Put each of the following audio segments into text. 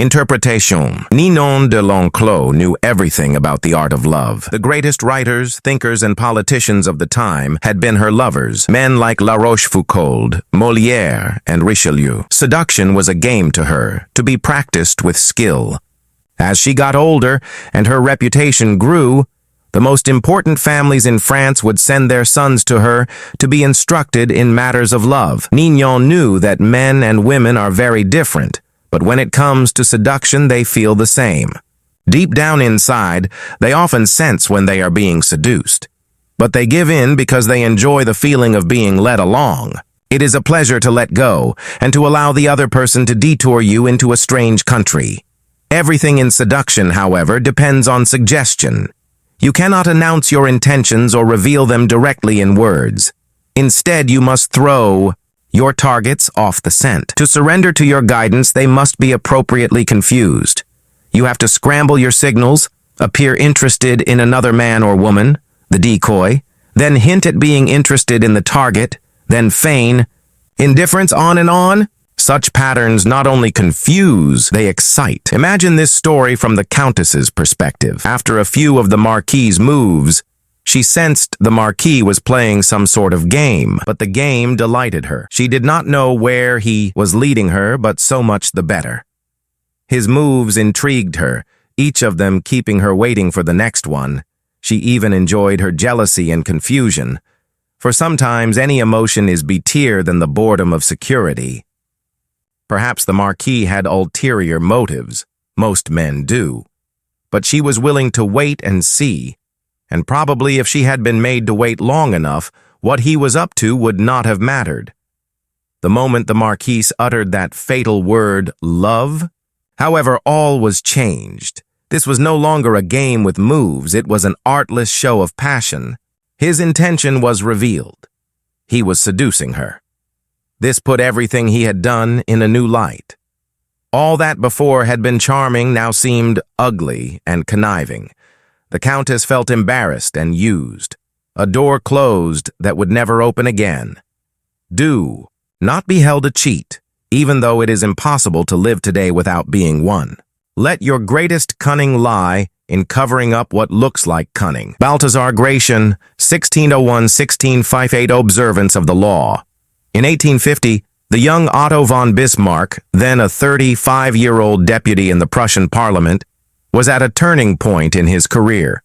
Interpretation. Ninon de L'Enclos knew everything about the art of love. The greatest writers, thinkers, and politicians of the time had been her lovers, men like La Rochefoucauld, Molière, and Richelieu. Seduction was a game to her, to be practiced with skill. As she got older and her reputation grew, the most important families in France would send their sons to her to be instructed in matters of love. Ninon knew that men and women are very different, but when it comes to seduction, they feel the same. Deep down inside, they often sense when they are being seduced. But they give in because they enjoy the feeling of being led along. It is a pleasure to let go and to allow the other person to detour you into a strange country. Everything in seduction, however, depends on suggestion. You cannot announce your intentions or reveal them directly in words. Instead, you must throw your targets off the scent. To surrender to your guidance, they must be appropriately confused. You have to scramble your signals, appear interested in another man or woman, the decoy, then hint at being interested in the target, then feign indifference, on and on. Such patterns not only confuse, they excite. Imagine this story from the Countess's perspective. After a few of the Marquis's moves, she sensed the Marquis was playing some sort of game, but the game delighted her. She did not know where he was leading her, but so much the better. His moves intrigued her, each of them keeping her waiting for the next one. She even enjoyed her jealousy and confusion, for sometimes any emotion is better than the boredom of security. Perhaps the Marquis had ulterior motives. Most men do. But she was willing to wait and see. And probably if she had been made to wait long enough, what he was up to would not have mattered. The moment the Marquise uttered that fatal word, love, however, all was changed. This was no longer a game with moves, it was an artless show of passion. His intention was revealed. He was seducing her. This put everything he had done in a new light. All that before had been charming now seemed ugly and conniving. The Countess felt embarrassed and used. A door closed that would never open again. Do not be held a cheat, even though it is impossible to live today without being one. Let your greatest cunning lie in covering up what looks like cunning. Balthazar Gracian, 1601-1658 Observance of the Law. In 1850, the young Otto von Bismarck, then a 35-year-old deputy in the Prussian parliament, was at a turning point in his career.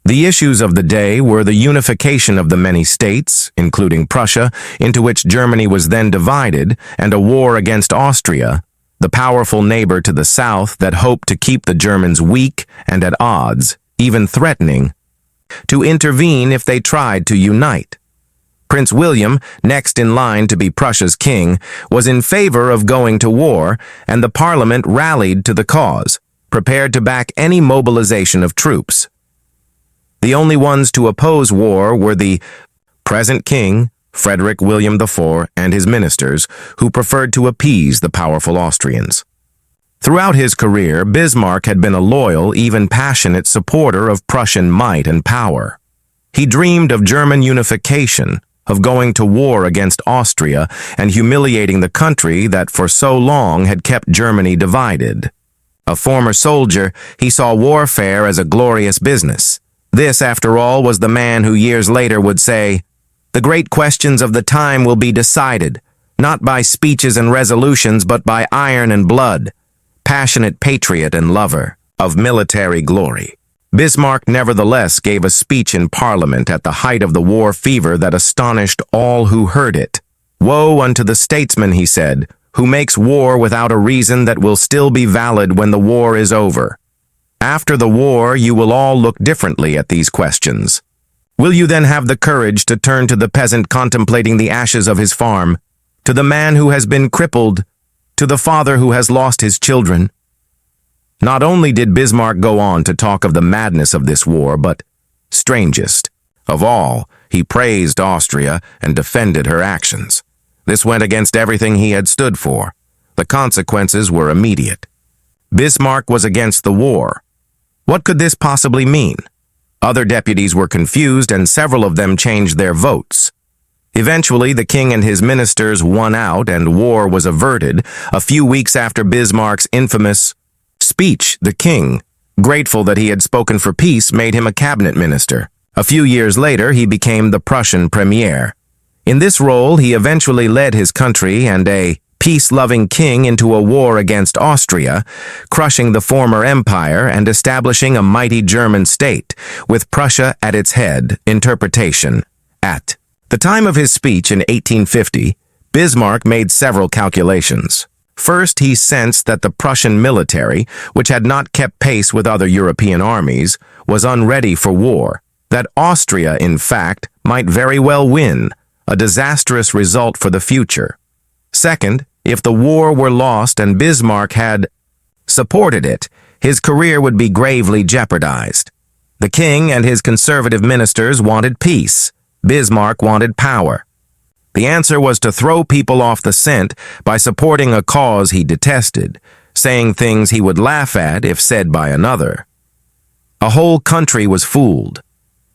The issues of the day were the unification of the many states, including Prussia, into which Germany was then divided, and a war against Austria, the powerful neighbor to the south that hoped to keep the Germans weak and at odds, even threatening to intervene if they tried to unite. Prince William, next in line to be Prussia's king, was in favor of going to war, and the parliament rallied to the cause, prepared to back any mobilization of troops. The only ones to oppose war were the present king, Frederick William IV, and his ministers, who preferred to appease the powerful Austrians. Throughout his career, Bismarck had been a loyal, even passionate supporter of Prussian might and power. He dreamed of German unification, of going to war against Austria and humiliating the country that for so long had kept Germany divided. A former soldier, he saw warfare as a glorious business. This, after all, was the man who years later would say, "The great questions of the time will be decided, not by speeches and resolutions, but by iron and blood, passionate patriot and lover of military glory." Bismarck nevertheless gave a speech in Parliament at the height of the war fever that astonished all who heard it. "Woe unto the statesman," he said, "who makes war without a reason that will still be valid when the war is over. After the war, you will all look differently at these questions. Will you then have the courage to turn to the peasant contemplating the ashes of his farm, to the man who has been crippled, to the father who has lost his children?" Not only did Bismarck go on to talk of the madness of this war, but, strangest of all, he praised Austria and defended her actions. This went against everything he had stood for. The consequences were immediate. Bismarck was against the war. What could this possibly mean? Other deputies were confused, and several of them changed their votes. Eventually, the king and his ministers won out and war was averted a few weeks after Bismarck's infamous speech. The king, grateful that he had spoken for peace, made him a cabinet minister. A few years later, he became the Prussian premier. In this role, he eventually led his country and a peace-loving king into a war against Austria, crushing the former empire and establishing a mighty German state, with Prussia at its head. Interpretation. At the time of his speech in 1850, Bismarck made several calculations. First, he sensed that the Prussian military, which had not kept pace with other European armies, was unready for war. That Austria, in fact, might very well win, a disastrous result for the future. Second, if the war were lost and Bismarck had supported it, his career would be gravely jeopardized. The king and his conservative ministers wanted peace. Bismarck wanted power. The answer was to throw people off the scent by supporting a cause he detested, saying things he would laugh at if said by another. A whole country was fooled.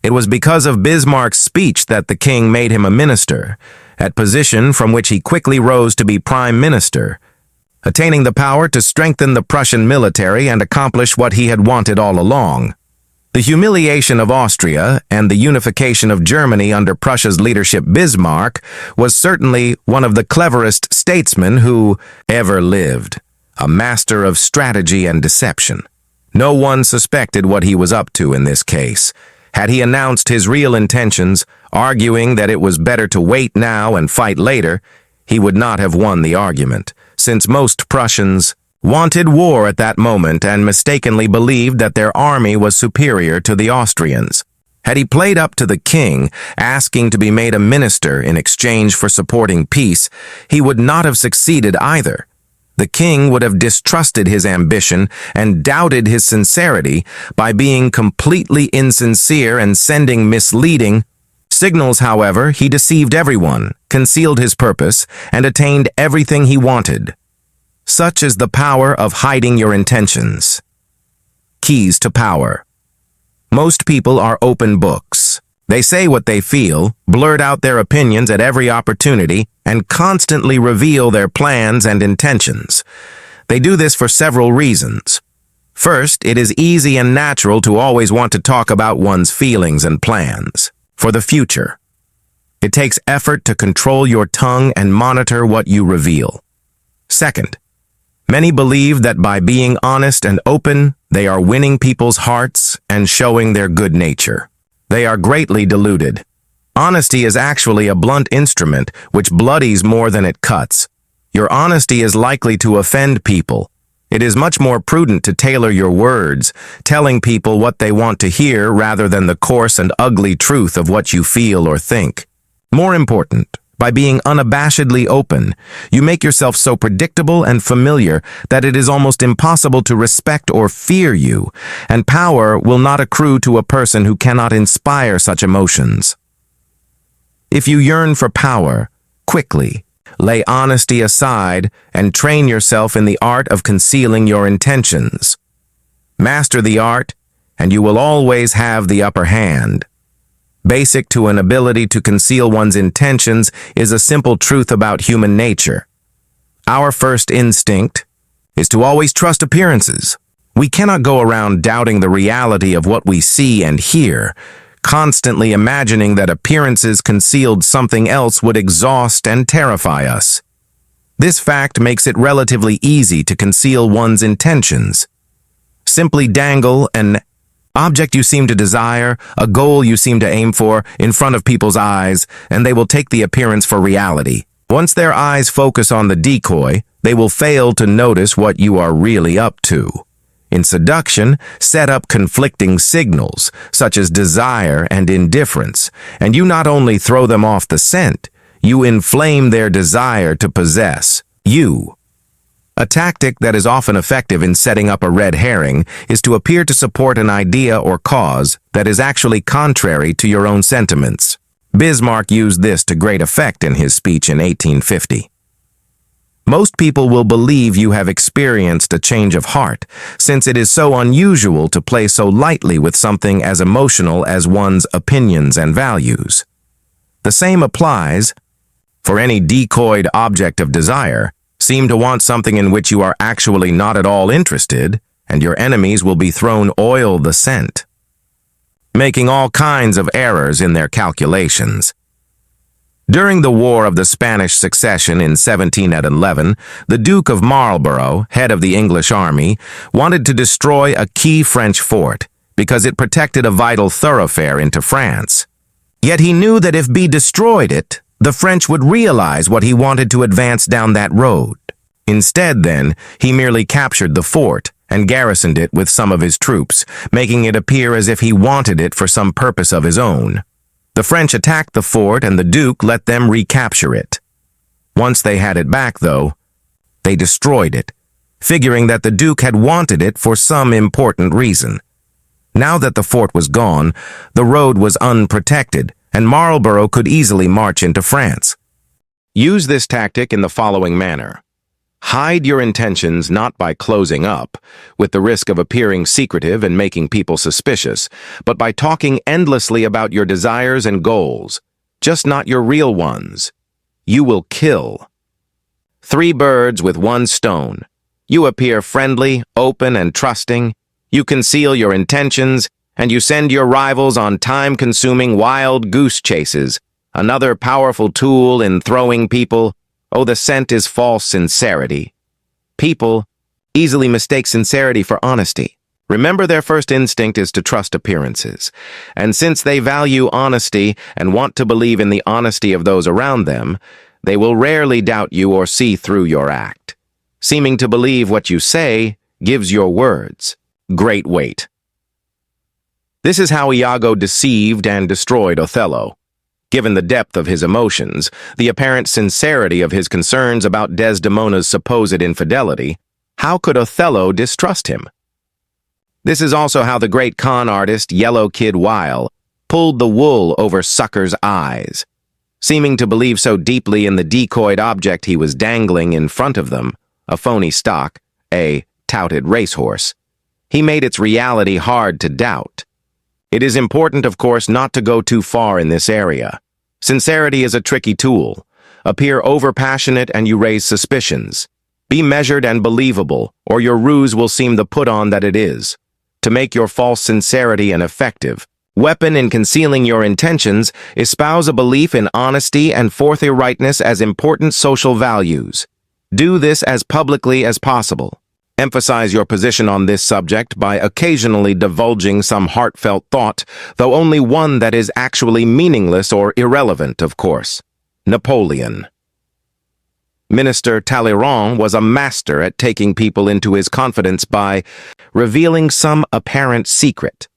It was because of Bismarck's speech that the king made him a minister, a position from which he quickly rose to be prime minister, attaining the power to strengthen the Prussian military and accomplish what he had wanted all along. The humiliation of Austria and the unification of Germany under Prussia's leadership. Bismarck was certainly one of the cleverest statesmen who ever lived, a master of strategy and deception. No one suspected what he was up to in this case. Had he announced his real intentions, arguing that it was better to wait now and fight later, he would not have won the argument, since most Prussians wanted war at that moment and mistakenly believed that their army was superior to the Austrians. Had he played up to the king, asking to be made a minister in exchange for supporting peace, he would not have succeeded either. The king would have distrusted his ambition and doubted his sincerity by being completely insincere and sending misleading signals. However, he deceived everyone, concealed his purpose, and attained everything he wanted. Such is the power of hiding your intentions. Keys to power. Most people are open books. They say what they feel, blurt out their opinions at every opportunity, and constantly reveal their plans and intentions. They do this for several reasons. First, it is easy and natural to always want to talk about one's feelings and plans for the future. It takes effort to control your tongue and monitor what you reveal. Second, many believe that by being honest and open, they are winning people's hearts and showing their good nature. They are greatly deluded. Honesty is actually a blunt instrument which bloodies more than it cuts. Your honesty is likely to offend people. It is much more prudent to tailor your words, telling people what they want to hear rather than the coarse and ugly truth of what you feel or think. More important, by being unabashedly open, you make yourself so predictable and familiar that it is almost impossible to respect or fear you, and power will not accrue to a person who cannot inspire such emotions. If you yearn for power, quickly, lay honesty aside and train yourself in the art of concealing your intentions. Master the art, and you will always have the upper hand. Basic to an ability to conceal one's intentions is a simple truth about human nature. Our first instinct is to always trust appearances. We cannot go around doubting the reality of what we see and hear, constantly imagining that appearances concealed something else would exhaust and terrify us. This fact makes it relatively easy to conceal one's intentions. Simply dangle an object you seem to desire, a goal you seem to aim for, in front of people's eyes, and they will take the appearance for reality. Once their eyes focus on the decoy, they will fail to notice what you are really up to. In seduction, set up conflicting signals, such as desire and indifference, and you not only throw them off the scent, you inflame their desire to possess you. A tactic that is often effective in setting up a red herring is to appear to support an idea or cause that is actually contrary to your own sentiments. Bismarck used this to great effect in his speech in 1850. Most people will believe you have experienced a change of heart, since it is so unusual to play so lightly with something as emotional as one's opinions and values. The same applies, for any decoyed object of desire. Seem to want something in which you are actually not at all interested, and your enemies will be thrown oil the scent, making all kinds of errors in their calculations. During the War of the Spanish Succession in 1711, the Duke of Marlborough, head of the English army, wanted to destroy a key French fort because it protected a vital thoroughfare into France. Yet he knew that if he destroyed it, the French would realize what he wanted to advance down that road. Instead, then, he merely captured the fort and garrisoned it with some of his troops, making it appear as if he wanted it for some purpose of his own. The French attacked the fort and the Duke let them recapture it. Once they had it back, though, they destroyed it, figuring that the Duke had wanted it for some important reason. Now that the fort was gone, the road was unprotected, and Marlborough could easily march into France. Use this tactic in the following manner. Hide your intentions not by closing up, with the risk of appearing secretive and making people suspicious, but by talking endlessly about your desires and goals, just not your real ones. You will kill. 3 birds with 1 stone. You appear friendly, open, and trusting. You conceal your intentions, and you send your rivals on time-consuming wild goose chases, another powerful tool in throwing people. Oh, the scent is false sincerity. People easily mistake sincerity for honesty. Remember, their first instinct is to trust appearances. And since they value honesty and want to believe in the honesty of those around them, they will rarely doubt you or see through your act. Seeming to believe what you say gives your words great weight. This is how Iago deceived and destroyed Othello. Given the depth of his emotions, the apparent sincerity of his concerns about Desdemona's supposed infidelity, how could Othello distrust him? This is also how the great con artist Yellow Kid Weil pulled the wool over suckers' eyes. Seeming to believe so deeply in the decoyed object he was dangling in front of them, a phony stock, a touted racehorse, he made its reality hard to doubt. It is important, of course, not to go too far in this area. Sincerity is a tricky tool. Appear overpassionate and you raise suspicions. Be measured and believable, or your ruse will seem the put-on that it is. To make your false sincerity an effective weapon in concealing your intentions, espouse a belief in honesty and forthrightness as important social values. Do this as publicly as possible. Emphasize your position on this subject by occasionally divulging some heartfelt thought, though only one that is actually meaningless or irrelevant, of course. Napoleon. Minister Talleyrand was a master at taking people into his confidence by revealing some apparent secret.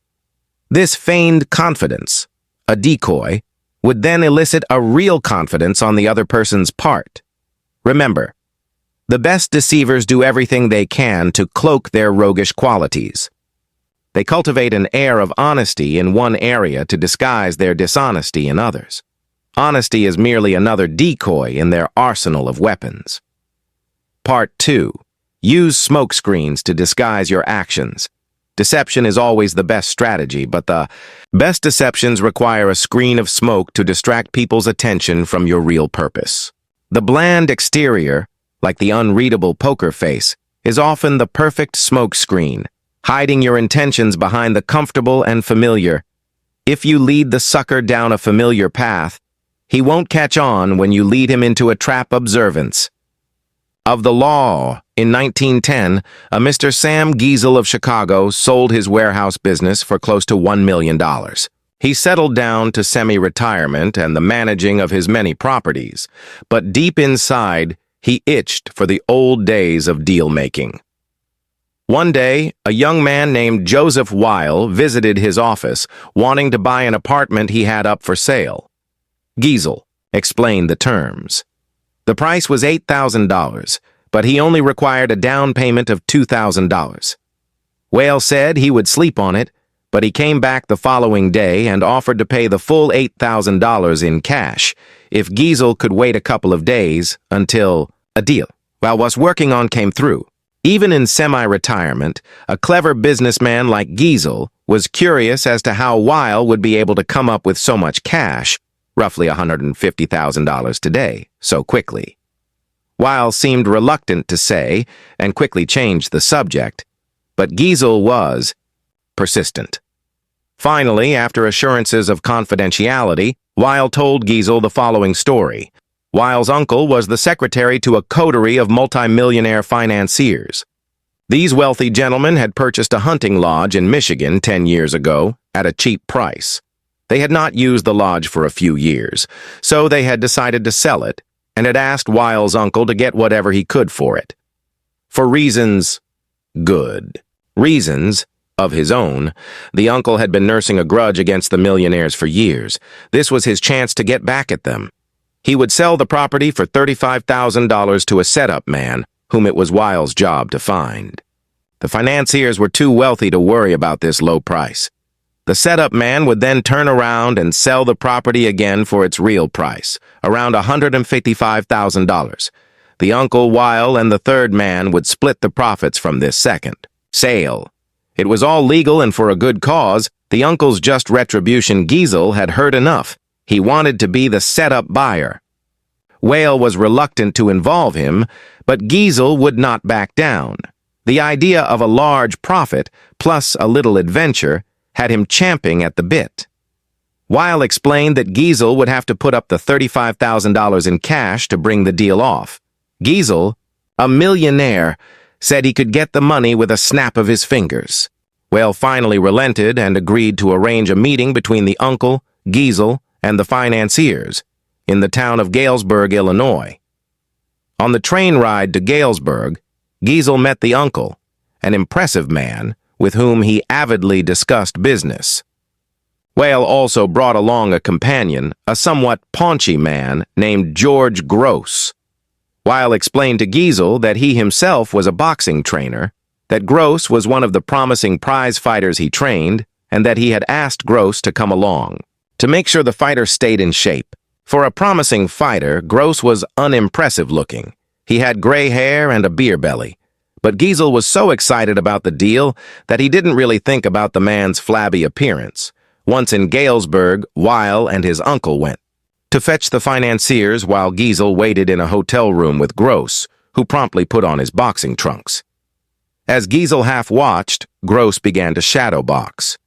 This feigned confidence, a decoy, would then elicit a real confidence on the other person's part. Remember, the best deceivers do everything they can to cloak their roguish qualities. They cultivate an air of honesty in one area to disguise their dishonesty in others. Honesty is merely another decoy in their arsenal of weapons. Part 2. Use smoke screens to disguise your actions. Deception is always the best strategy, but the best deceptions require a screen of smoke to distract people's attention from your real purpose. The bland exterior, like the unreadable poker face, is often the perfect smoke screen, hiding your intentions behind the comfortable and familiar. If you lead the sucker down a familiar path, he won't catch on when you lead him into a trap observance. Of the law, in 1910, a Mr. Sam Giesel of Chicago sold his warehouse business for close to $1 million. He settled down to semi-retirement and the managing of his many properties, but deep inside, he itched for the old days of deal-making. One day, a young man named Joseph Weil visited his office, wanting to buy an apartment he had up for sale. Giesel explained the terms. The price was $8,000, but he only required a down payment of $2,000. Weil said he would sleep on it, but he came back the following day and offered to pay the full $8,000 in cash if Giesel could wait a couple of days until a deal Weil was working on came through. Even in semi-retirement, a clever businessman like Giesel was curious as to how Weil would be able to come up with so much cash, roughly $150,000 today, so quickly. Weil seemed reluctant to say and quickly changed the subject, but Giesel was persistent. Finally, after assurances of confidentiality, Weil told Giesel the following story. Weil's uncle was the secretary to a coterie of multimillionaire financiers. These wealthy gentlemen had purchased a hunting lodge in Michigan 10 years ago at a cheap price. They had not used the lodge for a few years, so they had decided to sell it and had asked Weil's uncle to get whatever he could for it. For good reasons of his own, the uncle had been nursing a grudge against the millionaires for years. This was his chance to get back at them. He would sell the property for $35,000 to a setup man, whom it was Weil's job to find. The financiers were too wealthy to worry about this low price. The setup man would then turn around and sell the property again for its real price, around $155,000. The uncle, Weil, and the third man would split the profits from this second sale. It was all legal and for a good cause. The uncle's just retribution, Giesel, had heard enough. He wanted to be the setup buyer. Weil was reluctant to involve him, but Giesel would not back down. The idea of a large profit, plus a little adventure, had him champing at the bit. Weil explained that Giesel would have to put up the $35,000 in cash to bring the deal off. Giesel, a millionaire, said he could get the money with a snap of his fingers. Weil finally relented and agreed to arrange a meeting between the uncle, Giesel, and the financiers in the town of Galesburg, Illinois. On the train ride to Galesburg, Giesel met the uncle, an impressive man with whom he avidly discussed business. Weil also brought along a companion, a somewhat paunchy man named George Gross. Weil explained to Giesel that he himself was a boxing trainer, that Gross was one of the promising prize fighters he trained, and that he had asked Gross to come along to make sure the fighter stayed in shape. For a promising fighter, Gross was unimpressive looking. He had gray hair and a beer belly. But Giesel was so excited about the deal that he didn't really think about the man's flabby appearance. Once in Galesburg, Weil and his uncle went to fetch the financiers while Giesel waited in a hotel room with Gross, who promptly put on his boxing trunks. As Giesel half-watched, Gross began to shadow box.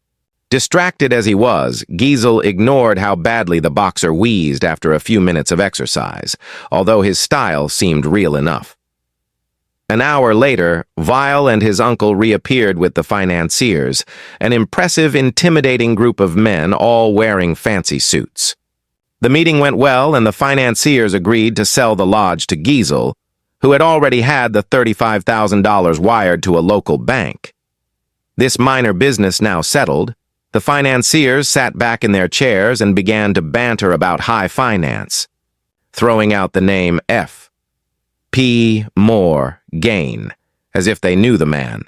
Distracted as he was, Giesel ignored how badly the boxer wheezed after a few minutes of exercise, although his style seemed real enough. An hour later, Weil and his uncle reappeared with the financiers, an impressive, intimidating group of men all wearing fancy suits. The meeting went well, and the financiers agreed to sell the lodge to Giesel, who had already had the $35,000 wired to a local bank. This minor business now settled, the financiers sat back in their chairs and began to banter about high finance, throwing out the name F. P. Moore Greene, as if they knew the man.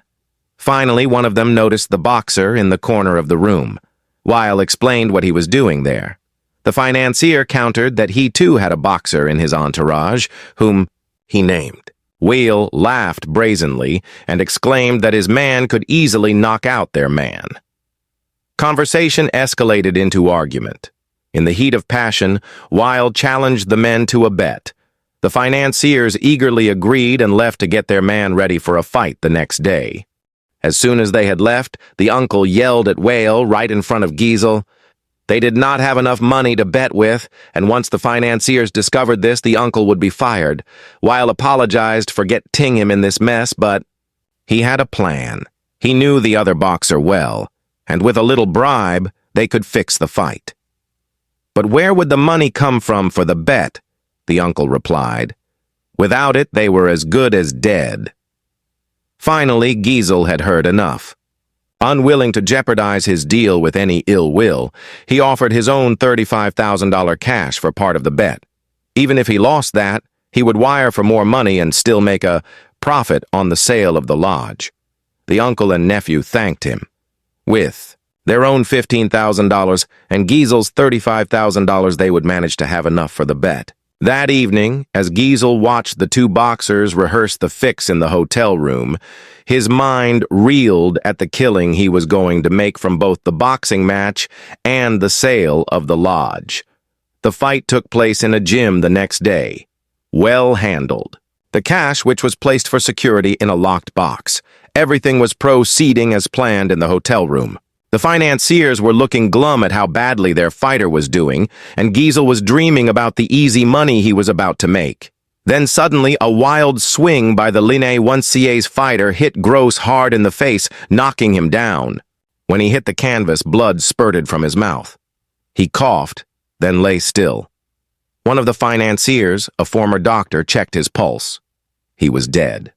Finally, one of them noticed the boxer in the corner of the room. Weil explained what he was doing there. The financier countered that he too had a boxer in his entourage, whom he named. Weil laughed brazenly and exclaimed that his man could easily knock out their man. Conversation escalated into argument. In the heat of passion, Weil challenged the men to a bet. The financiers eagerly agreed and left to get their man ready for a fight the next day. As soon as they had left, the uncle yelled at Weil right in front of Giesel. They did not have enough money to bet with, and once the financiers discovered this, the uncle would be fired. Weil apologized for getting him in this mess, but he had a plan. He knew the other boxer well, and with a little bribe, they could fix the fight. But where would the money come from for the bet? The uncle replied. Without it, they were as good as dead. Finally, Giesel had heard enough. Unwilling to jeopardize his deal with any ill will, he offered his own $35,000 cash for part of the bet. Even if he lost that, he would wire for more money and still make a profit on the sale of the lodge. The uncle and nephew thanked him. With their own $15,000 and Giesel's $35,000, they would manage to have enough for the bet. That evening, as Giesel watched the two boxers rehearse the fix in the hotel room, his mind reeled at the killing he was going to make from both the boxing match and the sale of the lodge. The fight took place in a gym the next day. Well handled. The cash, which was placed for security in a locked box. Everything was proceeding as planned in the hotel room. The financiers were looking glum at how badly their fighter was doing, and Giesel was dreaming about the easy money he was about to make. Then suddenly, a wild swing by the Linné 1CA's fighter hit Gross hard in the face, knocking him down. When he hit the canvas, blood spurted from his mouth. He coughed, then lay still. One of the financiers, a former doctor, checked his pulse. He was dead.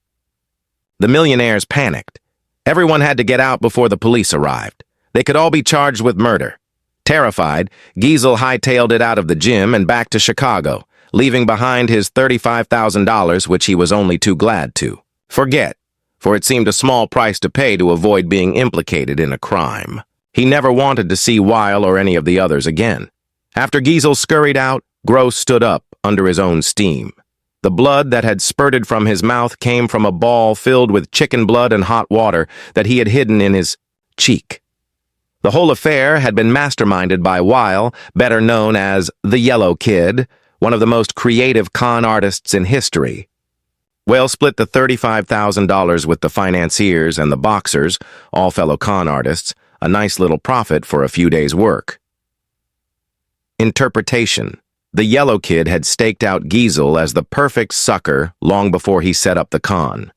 The millionaires panicked. Everyone had to get out before the police arrived. They could all be charged with murder. Terrified, Giesel hightailed it out of the gym and back to Chicago, leaving behind his $35,000, which he was only too glad to forget, for it seemed a small price to pay to avoid being implicated in a crime. He never wanted to see Weil or any of the others again. After Giesel scurried out, Gross stood up under his own steam. The blood that had spurted from his mouth came from a ball filled with chicken blood and hot water that he had hidden in his cheek. The whole affair had been masterminded by Weil, better known as the Yellow Kid, one of the most creative con artists in history. Weil split the $35,000 with the financiers and the boxers, all fellow con artists, a nice little profit for a few days' work. Interpretation. The Yellow Kid had staked out Giesel as the perfect sucker long before he set up the con.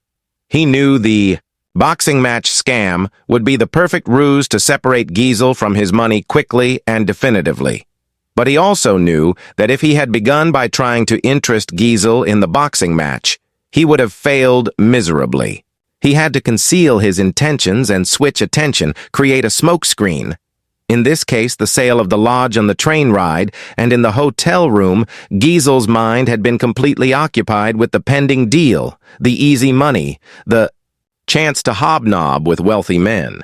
He knew the boxing match scam would be the perfect ruse to separate Giesel from his money quickly and definitively. But he also knew that if he had begun by trying to interest Giesel in the boxing match, he would have failed miserably. He had to conceal his intentions and switch attention, create a smokescreen. In this case, the sale of the lodge on the train ride, and in the hotel room, Giesel's mind had been completely occupied with the pending deal, the easy money, the chance to hobnob with wealthy men.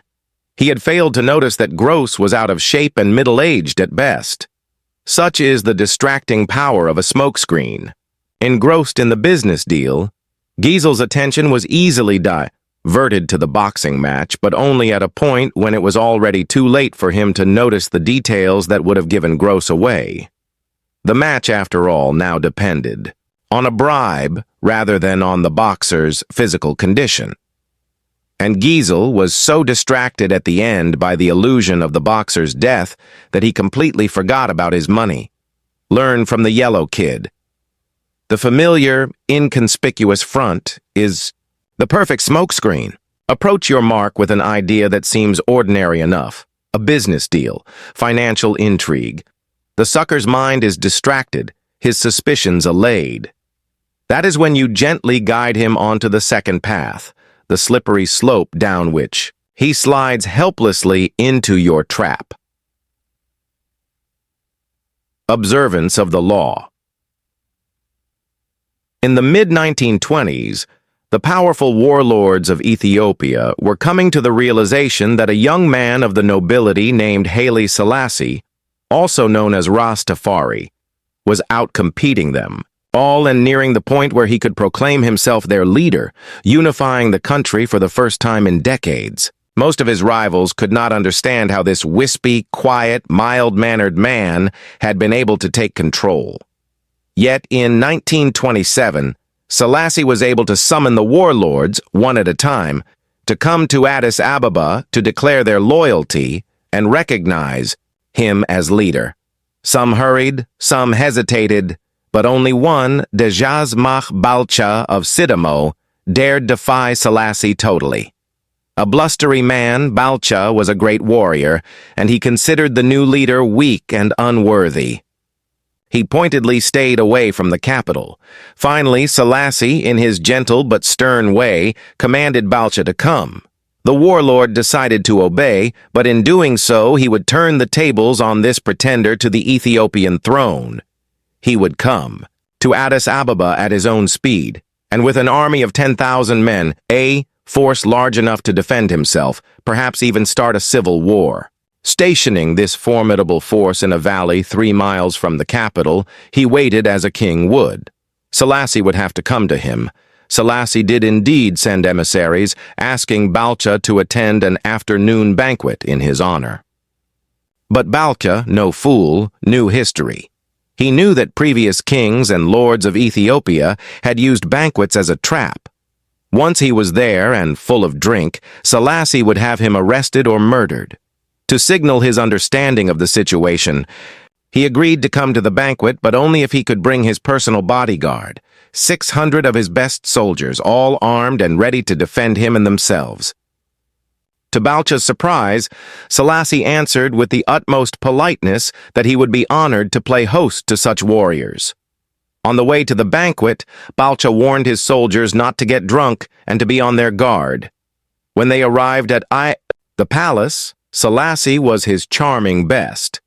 He had failed to notice that Gross was out of shape and middle-aged at best. Such is the distracting power of a smokescreen. Engrossed in the business deal, Giesel's attention was easily diverted to the boxing match, but only at a point when it was already too late for him to notice the details that would have given Gross away. The match, after all, now depended on a bribe rather than on the boxer's physical condition. And Giesel was so distracted at the end by the illusion of the boxer's death that he completely forgot about his money. Learn from the Yellow Kid. The familiar, inconspicuous front is the perfect smokescreen. Approach your mark with an idea that seems ordinary enough. A business deal, financial intrigue. The sucker's mind is distracted, his suspicions allayed. That is when you gently guide him onto the second path, the slippery slope down which he slides helplessly into your trap. Observance of the law. In the mid-1920s, the powerful warlords of Ethiopia were coming to the realization that a young man of the nobility named Haile Selassie, also known as Rastafari, was outcompeting them, all and nearing the point where he could proclaim himself their leader, unifying the country for the first time in decades. Most of his rivals could not understand how this wispy, quiet, mild-mannered man had been able to take control. Yet in 1927, Selassie was able to summon the warlords, one at a time, to come to Addis Ababa to declare their loyalty and recognize him as leader. Some hurried, some hesitated, but only one, Dejazmach Balcha of Sidamo, dared defy Selassie totally. A blustery man, Balcha was a great warrior, and he considered the new leader weak and unworthy. He pointedly stayed away from the capital. Finally, Selassie, in his gentle but stern way, commanded Balcha to come. The warlord decided to obey, but in doing so, he would turn the tables on this pretender to the Ethiopian throne. He would come to Addis Ababa at his own speed, and with an army of 10,000 men, a force large enough to defend himself, perhaps even start a civil war. Stationing this formidable force in a valley 3 miles from the capital, he waited as a king would. Selassie would have to come to him. Selassie did indeed send emissaries, asking Balcha to attend an afternoon banquet in his honor. But Balcha, no fool, knew history. He knew that previous kings and lords of Ethiopia had used banquets as a trap. Once he was there and full of drink, Selassie would have him arrested or murdered. To signal his understanding of the situation, he agreed to come to the banquet, but only if he could bring his personal bodyguard, 600 of his best soldiers, all armed and ready to defend him and themselves. To Balcha's surprise, Selassie answered with the utmost politeness that he would be honored to play host to such warriors. On the way to the banquet, Balcha warned his soldiers not to get drunk and to be on their guard. When they arrived at the palace, Selassie was his charming best.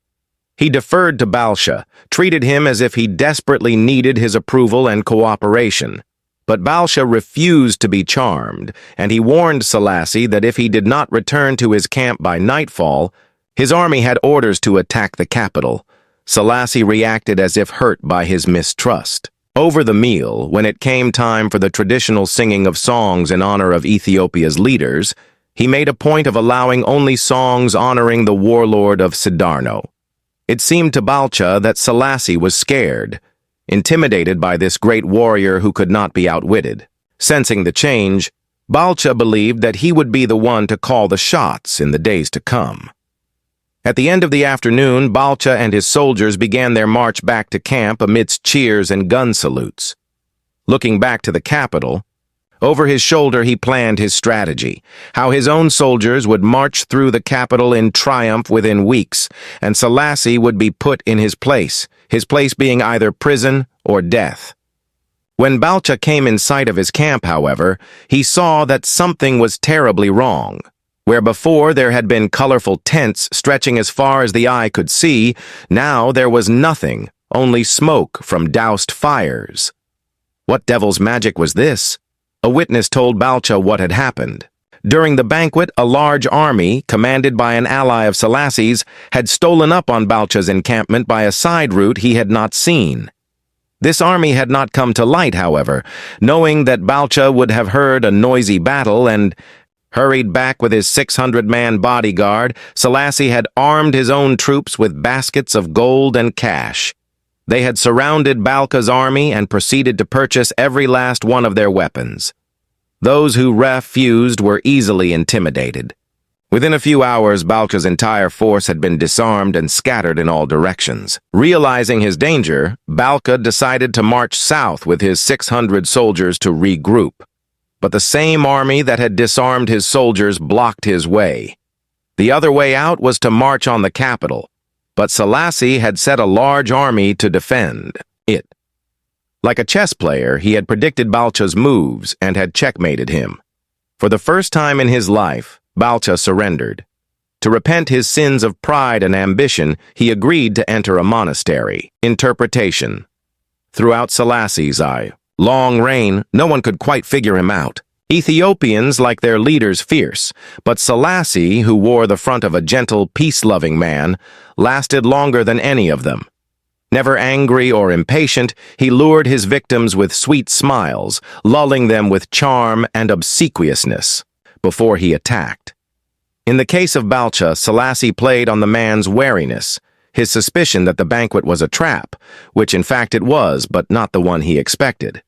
He deferred to Balcha, treated him as if he desperately needed his approval and cooperation. But Balcha refused to be charmed, and he warned Selassie that if he did not return to his camp by nightfall, his army had orders to attack the capital. Selassie reacted as if hurt by his mistrust. Over the meal, when it came time for the traditional singing of songs in honor of Ethiopia's leaders, he made a point of allowing only songs honoring the warlord of Sidarno. It seemed to Balcha that Selassie was scared, intimidated by this great warrior who could not be outwitted. Sensing the change, Balcha believed that he would be the one to call the shots in the days to come. At the end of the afternoon, Balcha and his soldiers began their march back to camp amidst cheers and gun salutes. Looking back to the capital, over his shoulder he planned his strategy, how his own soldiers would march through the capital in triumph within weeks, and Selassie would be put in his place being either prison or death. When Balcha came in sight of his camp, however, he saw that something was terribly wrong. Where before there had been colorful tents stretching as far as the eye could see, now there was nothing, only smoke from doused fires. What devil's magic was this? A witness told Balcha what had happened. During the banquet, a large army, commanded by an ally of Selassie's, had stolen up on Balcha's encampment by a side route he had not seen. This army had not come to light, however, knowing that Balcha would have heard a noisy battle and hurried back with his 600-man bodyguard. Selassie had armed his own troops with baskets of gold and cash. They had surrounded Balcha's army and proceeded to purchase every last one of their weapons. Those who refused were easily intimidated. Within a few hours, Balcha's entire force had been disarmed and scattered in all directions. Realizing his danger, Balcha decided to march south with his 600 soldiers to regroup. But the same army that had disarmed his soldiers blocked his way. The other way out was to march on the capital, but Selassie had set a large army to defend it. Like a chess player, he had predicted Balcha's moves and had checkmated him. For the first time in his life, Balcha surrendered. To repent his sins of pride and ambition, he agreed to enter a monastery. Interpretation. Throughout Selassie's long reign, no one could quite figure him out. Ethiopians like their leaders fierce, but Selassie, who wore the front of a gentle, peace-loving man, lasted longer than any of them. Never angry or impatient, he lured his victims with sweet smiles, lulling them with charm and obsequiousness before he attacked. In the case of Balcha, Selassie played on the man's wariness, his suspicion that the banquet was a trap, which in fact it was, but not the one he expected.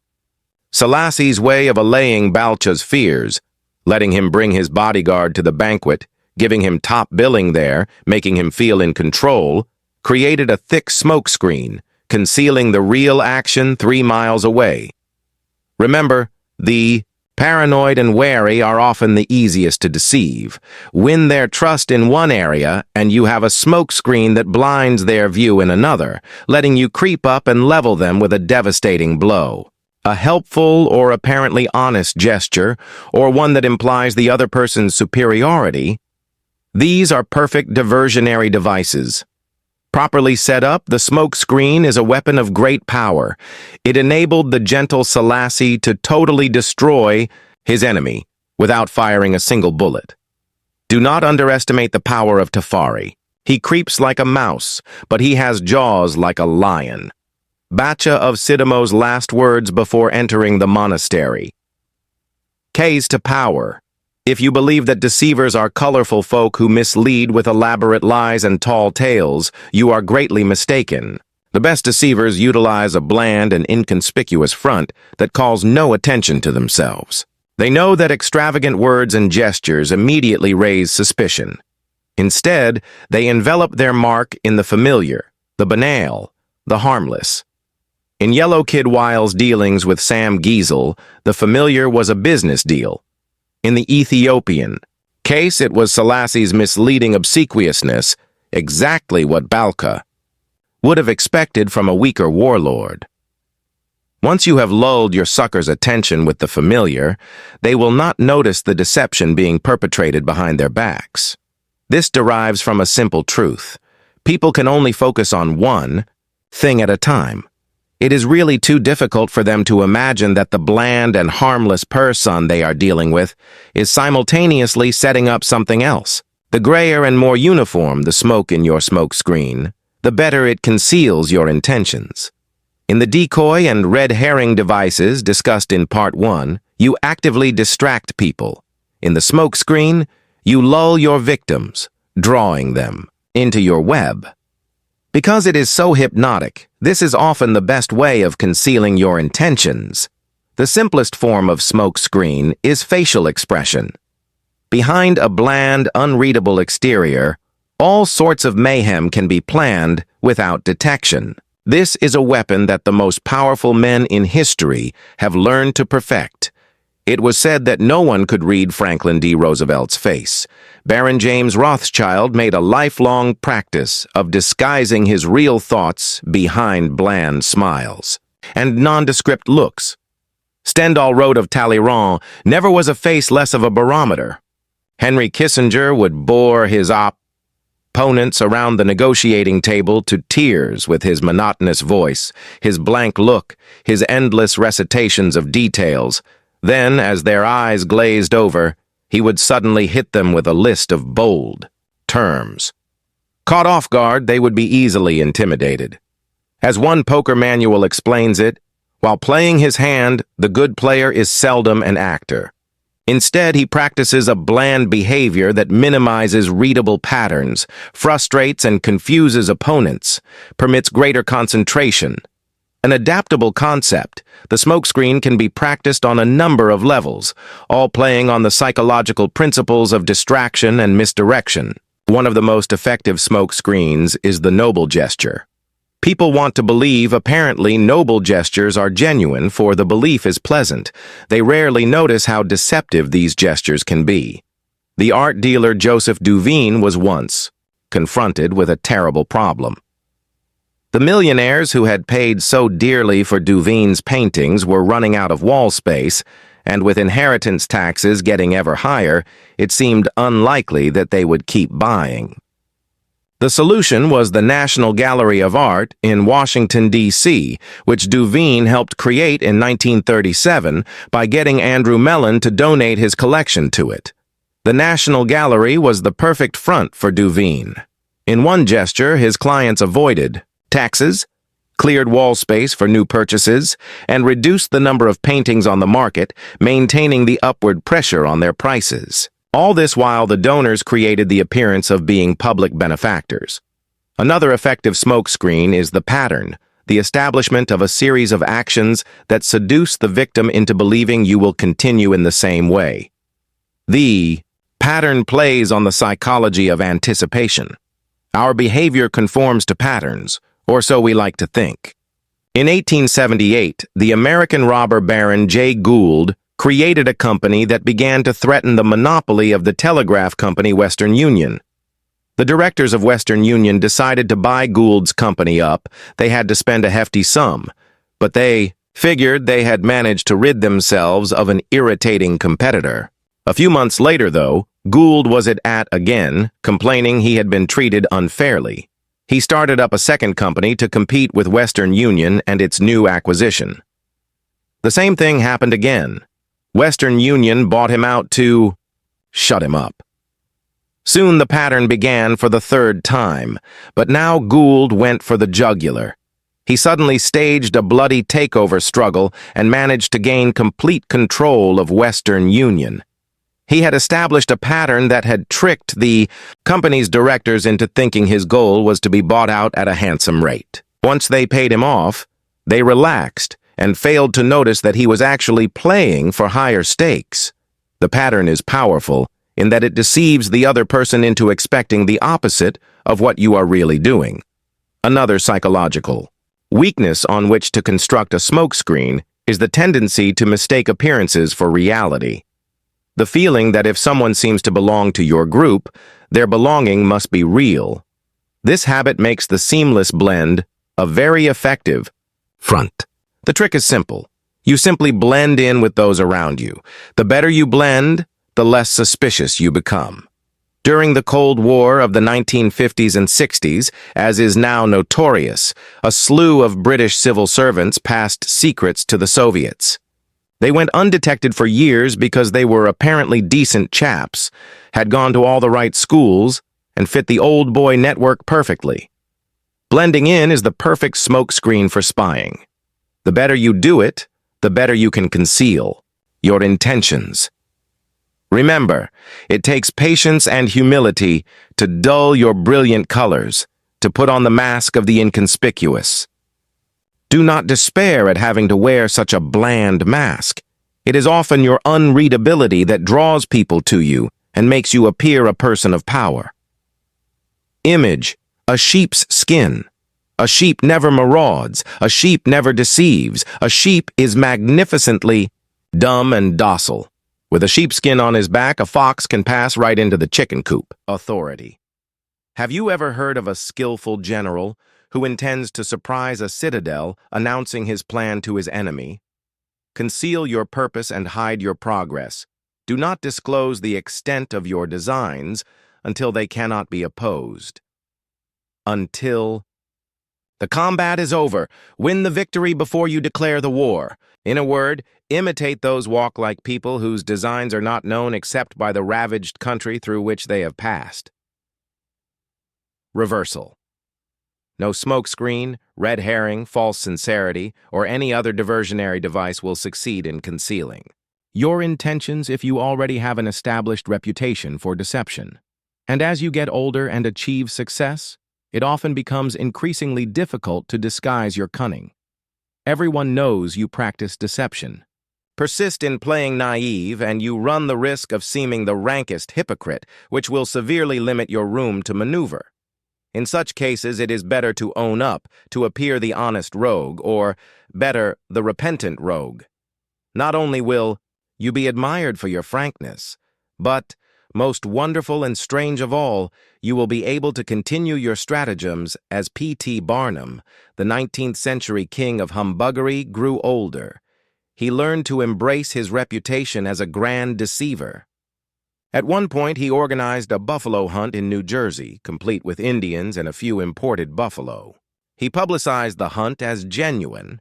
Selassie's way of allaying Balcha's fears, letting him bring his bodyguard to the banquet, giving him top billing there, making him feel in control, created a thick smoke screen, concealing the real action 3 miles away. Remember, the paranoid and wary are often the easiest to deceive. Win their trust in one area, and you have a smoke screen that blinds their view in another, letting you creep up and level them with a devastating blow. A helpful or apparently honest gesture, or one that implies the other person's superiority, these are perfect diversionary devices. Properly set up, the smoke screen is a weapon of great power. It enabled the gentle Selassie to totally destroy his enemy without firing a single bullet. Do not underestimate the power of Tafari. He creeps like a mouse, but he has jaws like a lion. Balcha of Sidamo's last words before entering the monastery. Keys to power. If you believe that deceivers are colorful folk who mislead with elaborate lies and tall tales, you are greatly mistaken. The best deceivers utilize a bland and inconspicuous front that calls no attention to themselves. They know that extravagant words and gestures immediately raise suspicion. Instead, they envelop their mark in the familiar, the banal, the harmless. In Yellow Kid Wile's dealings with Sam Giesel, the familiar was a business deal. In the Ethiopian case, it was Selassie's misleading obsequiousness, exactly what Balka would have expected from a weaker warlord. Once you have lulled your sucker's attention with the familiar, they will not notice the deception being perpetrated behind their backs. This derives from a simple truth. People can only focus on one thing at a time. It is really too difficult for them to imagine that the bland and harmless person they are dealing with is simultaneously setting up something else. The grayer and more uniform the smoke in your smoke screen, the better it conceals your intentions. In the decoy and red herring devices discussed in Part 1, you actively distract people. In the smoke screen, you lull your victims, drawing them into your web. Because it is so hypnotic, this is often the best way of concealing your intentions. The simplest form of smoke screen is facial expression. Behind a bland, unreadable exterior, all sorts of mayhem can be planned without detection. This is a weapon that the most powerful men in history have learned to perfect. It was said that no one could read Franklin D. Roosevelt's face. Baron James Rothschild made a lifelong practice of disguising his real thoughts behind bland smiles and nondescript looks. Stendhal wrote of Talleyrand, "Never was a face less of a barometer." Henry Kissinger would bore his opponents around the negotiating table to tears with his monotonous voice, his blank look, his endless recitations of details. Then, as their eyes glazed over, he would suddenly hit them with a list of bold terms. Caught off guard, they would be easily intimidated. As one poker manual explains it, while playing his hand, the good player is seldom an actor. Instead, he practices a bland behavior that minimizes readable patterns, frustrates and confuses opponents, permits greater concentration. An adaptable concept, the smokescreen can be practiced on a number of levels, all playing on the psychological principles of distraction and misdirection. One of the most effective smokescreens is the noble gesture. People want to believe apparently noble gestures are genuine, for the belief is pleasant. They rarely notice how deceptive these gestures can be. The art dealer Joseph Duveen was once confronted with a terrible problem. The millionaires who had paid so dearly for Duveen's paintings were running out of wall space, and with inheritance taxes getting ever higher, it seemed unlikely that they would keep buying. The solution was the National Gallery of Art in Washington, D.C., which Duveen helped create in 1937 by getting Andrew Mellon to donate his collection to it. The National Gallery was the perfect front for Duveen. In one gesture, his clients avoided taxes, cleared wall space for new purchases, and reduced the number of paintings on the market, maintaining the upward pressure on their prices. All this while the donors created the appearance of being public benefactors. Another effective smokescreen is the pattern, the establishment of a series of actions that seduce the victim into believing you will continue in the same way. The pattern plays on the psychology of anticipation. Our behavior conforms to patterns, or so we like to think. In 1878, the American robber baron Jay Gould created a company that began to threaten the monopoly of the telegraph company Western Union. The directors of Western Union decided to buy Gould's company up. They had to spend a hefty sum, but they figured they had managed to rid themselves of an irritating competitor. A few months later, though, Gould was at again, complaining he had been treated unfairly. He started up a second company to compete with Western Union and its new acquisition. The same thing happened again. Western Union bought him out to shut him up. Soon the pattern began for the third time, but now Gould went for the jugular. He suddenly staged a bloody takeover struggle and managed to gain complete control of Western Union. He had established a pattern that had tricked the company's directors into thinking his goal was to be bought out at a handsome rate. Once they paid him off, they relaxed and failed to notice that he was actually playing for higher stakes. The pattern is powerful in that it deceives the other person into expecting the opposite of what you are really doing. Another psychological weakness on which to construct a smokescreen is the tendency to mistake appearances for reality. The feeling that if someone seems to belong to your group, their belonging must be real. This habit makes the seamless blend a very effective front. The trick is simple. You simply blend in with those around you. The better you blend, the less suspicious you become. During the Cold War of the 1950s and 60s, as is now notorious, a slew of British civil servants passed secrets to the Soviets. They went undetected for years because they were apparently decent chaps, had gone to all the right schools, and fit the old boy network perfectly. Blending in is the perfect smokescreen for spying. The better you do it, the better you can conceal your intentions. Remember, it takes patience and humility to dull your brilliant colors, to put on the mask of the inconspicuous. Do not despair at having to wear such a bland mask. It is often your unreadability that draws people to you and makes you appear a person of power. Image, a sheep's skin. A sheep never marauds. A sheep never deceives. A sheep is magnificently dumb and docile. With a sheepskin on his back, a fox can pass right into the chicken coop. Authority. Have you ever heard of a skillful general who intends to surprise a citadel, announcing his plan to his enemy? Conceal your purpose and hide your progress. Do not disclose the extent of your designs until they cannot be opposed. Until the combat is over. Win the victory before you declare the war. In a word, imitate those walk-like people whose designs are not known except by the ravaged country through which they have passed. Reversal. No smokescreen, red herring, false sincerity, or any other diversionary device will succeed in concealing your intentions if you already have an established reputation for deception. And as you get older and achieve success, it often becomes increasingly difficult to disguise your cunning. Everyone knows you practice deception. Persist in playing naive, and you run the risk of seeming the rankest hypocrite, which will severely limit your room to maneuver. In such cases, it is better to own up, to appear the honest rogue, or, better, the repentant rogue. Not only will you be admired for your frankness, but, most wonderful and strange of all, you will be able to continue your stratagems as P.T. Barnum, the 19th century king of humbuggery, grew older. He learned to embrace his reputation as a grand deceiver. At one point, he organized a buffalo hunt in New Jersey, complete with Indians and a few imported buffalo. He publicized the hunt as genuine,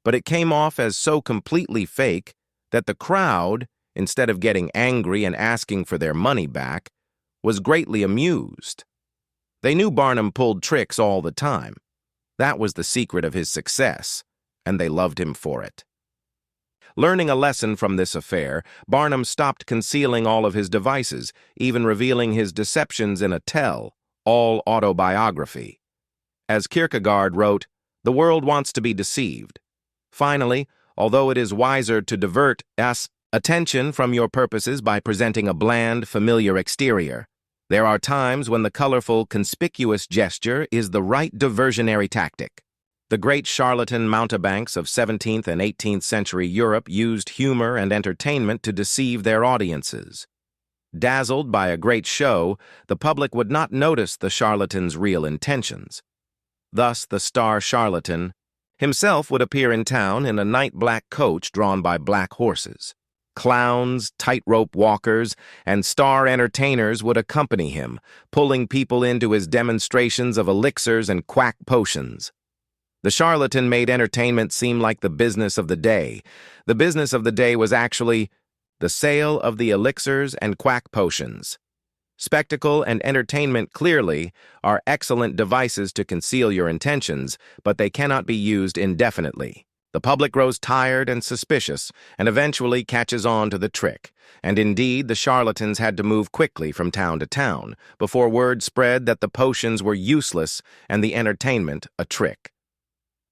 but it came off as so completely fake that the crowd, instead of getting angry and asking for their money back, was greatly amused. They knew Barnum pulled tricks all the time. That was the secret of his success, and they loved him for it. Learning a lesson from this affair, Barnum stopped concealing all of his devices, even revealing his deceptions in a tell-all autobiography. As Kierkegaard wrote, "The world wants to be deceived. Finally, although it is wiser to divert attention from your purposes by presenting a bland, familiar exterior, there are times when the colorful, conspicuous gesture is the right diversionary tactic." The great charlatan mountebanks of 17th and 18th century Europe used humor and entertainment to deceive their audiences. Dazzled by a great show, the public would not notice the charlatan's real intentions. Thus, the star charlatan himself would appear in town in a night black coach drawn by black horses. Clowns, tightrope walkers, and star entertainers would accompany him, pulling people into his demonstrations of elixirs and quack potions. The charlatan made entertainment seem like the business of the day. The business of the day was actually the sale of the elixirs and quack potions. Spectacle and entertainment clearly are excellent devices to conceal your intentions, but they cannot be used indefinitely. The public grows tired and suspicious and eventually catches on to the trick. And indeed, the charlatans had to move quickly from town to town before word spread that the potions were useless and the entertainment a trick.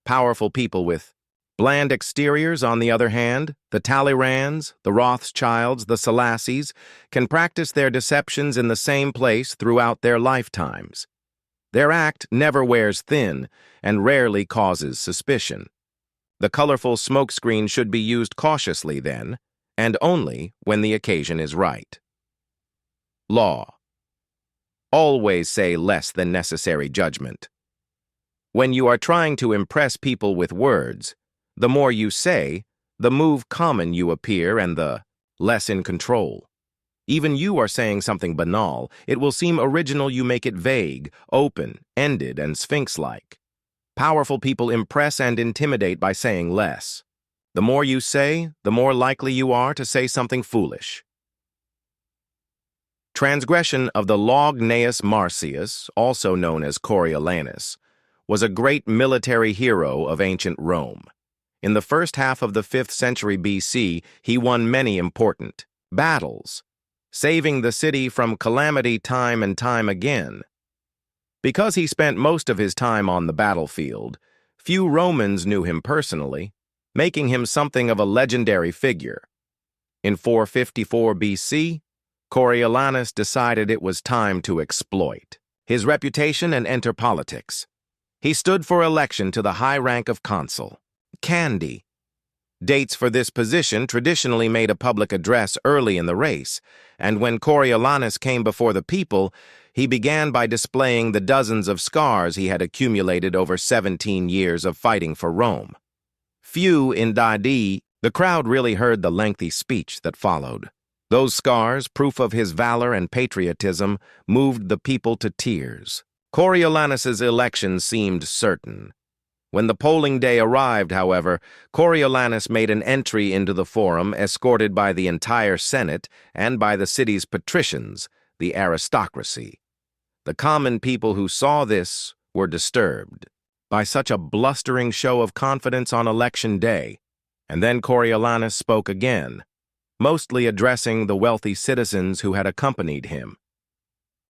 Powerful people with bland exteriors, on the other hand, the Talleyrands, the Rothschilds, the Selassies, can practice their deceptions in the same place throughout their lifetimes. Their act never wears thin and rarely causes suspicion. The colorful smokescreen should be used cautiously then, and only when the occasion is right. Law. Always say less than necessary judgment. When you are trying to impress people with words, the more you say, the more common you appear and the less in control. Even you are saying something banal, it will seem original. You make it vague, open-ended, and sphinx-like. Powerful people impress and intimidate by saying less. The more you say, the more likely you are to say something foolish. Transgression of the law. Gnaeus Marcius, also known as Coriolanus, was a great military hero of ancient Rome. In the first half of the 5th century BC, he won many important battles, saving the city from calamity time and time again. Because he spent most of his time on the battlefield, few Romans knew him personally, making him something of a legendary figure. In 454 BC, Coriolanus decided it was time to exploit his reputation and enter politics. He stood for election to the high rank of consul. Candy. Dates for this position traditionally made a public address early in the race, and when Coriolanus came before the people, he began by displaying the dozens of scars he had accumulated over 17 years of fighting for Rome. Few in Didi, the crowd really heard the lengthy speech that followed. Those scars, proof of his valor and patriotism, moved the people to tears. Coriolanus's election seemed certain. When the polling day arrived, however, Coriolanus made an entry into the forum escorted by the entire Senate and by the city's patricians, the aristocracy. The common people who saw this were disturbed by such a blustering show of confidence on election day, and then Coriolanus spoke again, mostly addressing the wealthy citizens who had accompanied him.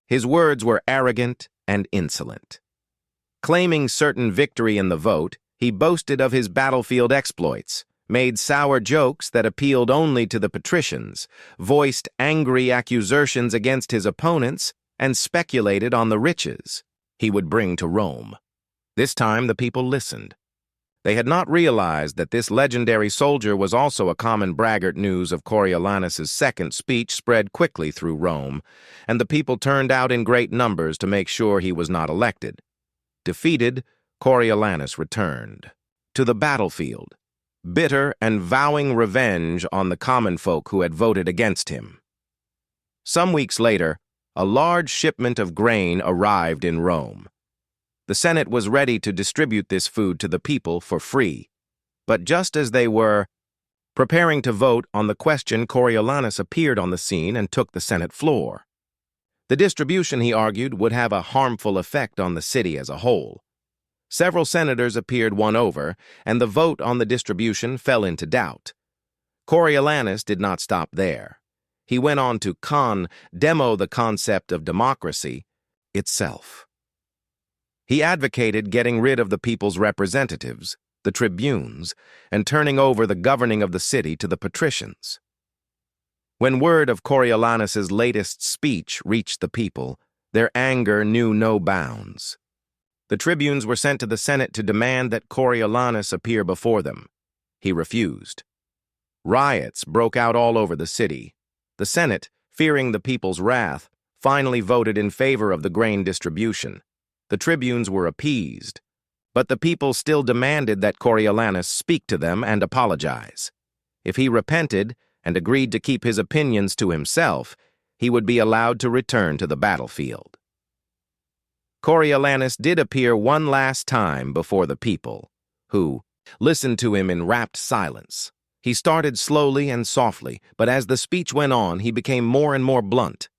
His words were arrogant and insolent. Claiming certain victory in the vote, he boasted of his battlefield exploits, made sour jokes that appealed only to the patricians, voiced angry accusations against his opponents, and speculated on the riches he would bring to Rome. This time the people listened. They had not realized that this legendary soldier was also a common braggart. News of Coriolanus's second speech spread quickly through Rome, and the people turned out in great numbers to make sure he was not elected. Defeated, Coriolanus returned to the battlefield, bitter and vowing revenge on the common folk who had voted against him. Some weeks later, a large shipment of grain arrived in Rome. The Senate was ready to distribute this food to the people for free, but just as they were preparing to vote on the question, Coriolanus appeared on the scene and took the Senate floor. The distribution, he argued, would have a harmful effect on the city as a whole. Several senators appeared won over, and the vote on the distribution fell into doubt. Coriolanus did not stop there. He went on to demo the concept of democracy itself. He advocated getting rid of the people's representatives, the tribunes, and turning over the governing of the city to the patricians. When word of Coriolanus's latest speech reached the people, their anger knew no bounds. The tribunes were sent to the Senate to demand that Coriolanus appear before them. He refused. Riots broke out all over the city. The Senate, fearing the people's wrath, finally voted in favor of the grain distribution. The tribunes were appeased, but the people still demanded that Coriolanus speak to them and apologize. If he repented and agreed to keep his opinions to himself, he would be allowed to return to the battlefield. Coriolanus did appear one last time before the people, who listened to him in rapt silence. He started slowly and softly, but as the speech went on, he became more and more blunt.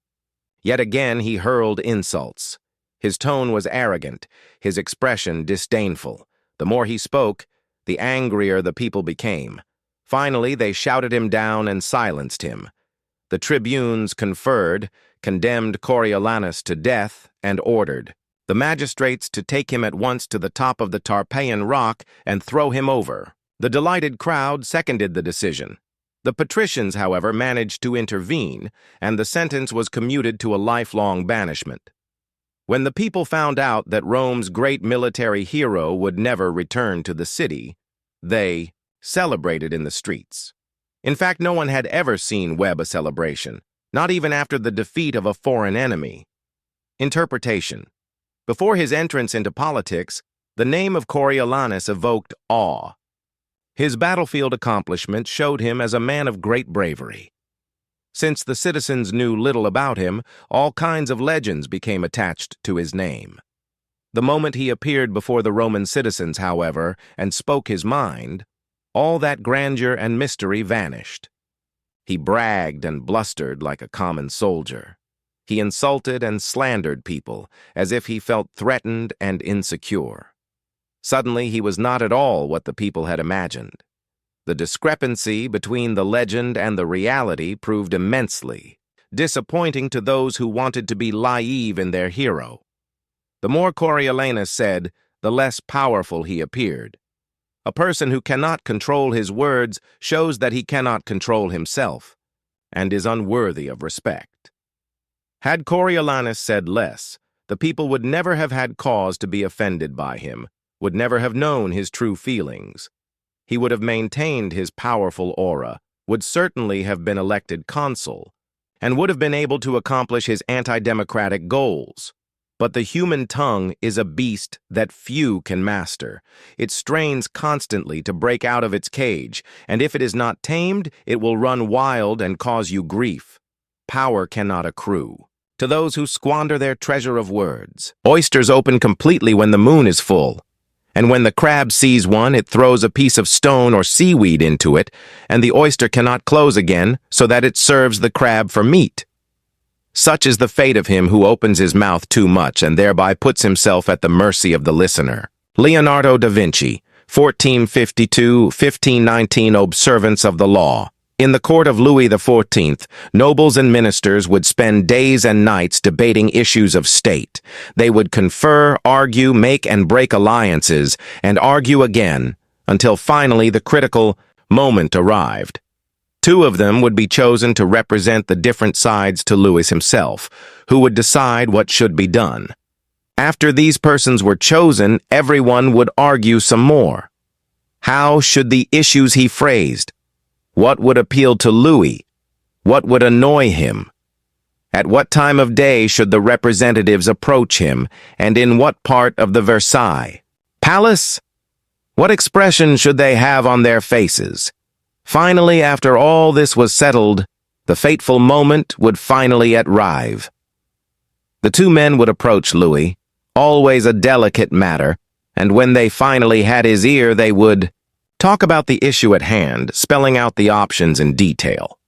Yet again he hurled insults. His tone was arrogant, his expression disdainful. The more he spoke, the angrier the people became. Finally, they shouted him down and silenced him. The tribunes conferred, condemned Coriolanus to death, and ordered the magistrates to take him at once to the top of the Tarpeian rock and throw him over. The delighted crowd seconded the decision. The patricians, however, managed to intervene, and the sentence was commuted to a lifelong banishment. When the people found out that Rome's great military hero would never return to the city, they celebrated in the streets. In fact, no one had ever seen Webb a celebration, not even after the defeat of a foreign enemy. Interpretation. Before his entrance into politics, the name of Coriolanus evoked awe. His battlefield accomplishments showed him as a man of great bravery. Since the citizens knew little about him, all kinds of legends became attached to his name. The moment he appeared before the Roman citizens, however, and spoke his mind, all that grandeur and mystery vanished. He bragged and blustered like a common soldier. He insulted and slandered people as if he felt threatened and insecure. Suddenly, he was not at all what the people had imagined. The discrepancy between the legend and the reality proved immensely disappointing to those who wanted to be naive in their hero. The more Coriolanus said, the less powerful he appeared. A person who cannot control his words shows that he cannot control himself, and is unworthy of respect. Had Coriolanus said less, the people would never have had cause to be offended by him, would never have known his true feelings. He would have maintained his powerful aura, would certainly have been elected consul, and would have been able to accomplish his anti-democratic goals. But the human tongue is a beast that few can master. It strains constantly to break out of its cage, and if it is not tamed, it will run wild and cause you grief. Power cannot accrue to those who squander their treasure of words. Oysters open completely when the moon is full, and when the crab sees one, it throws a piece of stone or seaweed into it, and the oyster cannot close again, so that it serves the crab for meat. Such is the fate of him who opens his mouth too much and thereby puts himself at the mercy of the listener. Leonardo da Vinci, 1452-1519 Observance of the Law. In the court of Louis XIV, nobles and ministers would spend days and nights debating issues of state. They would confer, argue, make and break alliances, and argue again, until finally the critical moment arrived. Two of them would be chosen to represent the different sides to Louis himself, who would decide what should be done. After these persons were chosen, everyone would argue some more. How should the issues he phrased? What would appeal to Louis? What would annoy him? At what time of day should the representatives approach him, and in what part of the Versailles Palace? What expression should they have on their faces? Finally, after all this was settled, the fateful moment would finally arrive. The two men would approach Louis, always a delicate matter, and when they finally had his ear, they would talk about the issue at hand, spelling out the options in detail.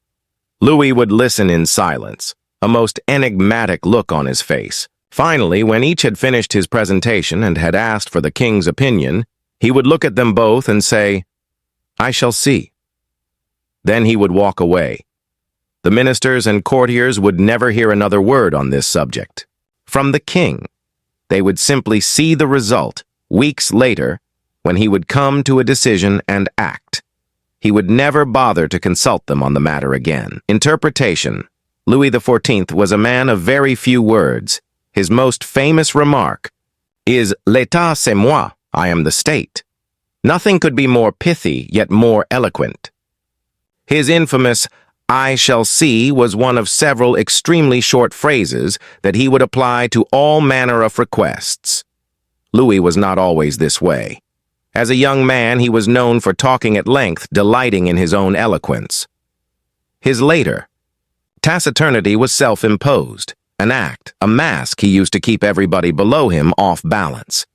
Louis would listen in silence, a most enigmatic look on his face. Finally, when each had finished his presentation and had asked for the king's opinion, he would look at them both and say, "I shall see." Then he would walk away. The ministers and courtiers would never hear another word on this subject. From the king, they would simply see the result weeks later when he would come to a decision and act. He would never bother to consult them on the matter again. Interpretation. Louis XIV was a man of very few words. His most famous remark is, "L'État c'est moi, I am the state." Nothing could be more pithy, yet more eloquent. His infamous, "I shall see," was one of several extremely short phrases that he would apply to all manner of requests. Louis was not always this way. As a young man, he was known for talking at length, delighting in his own eloquence. His later taciturnity was self-imposed, an act, a mask he used to keep everybody below him off balance.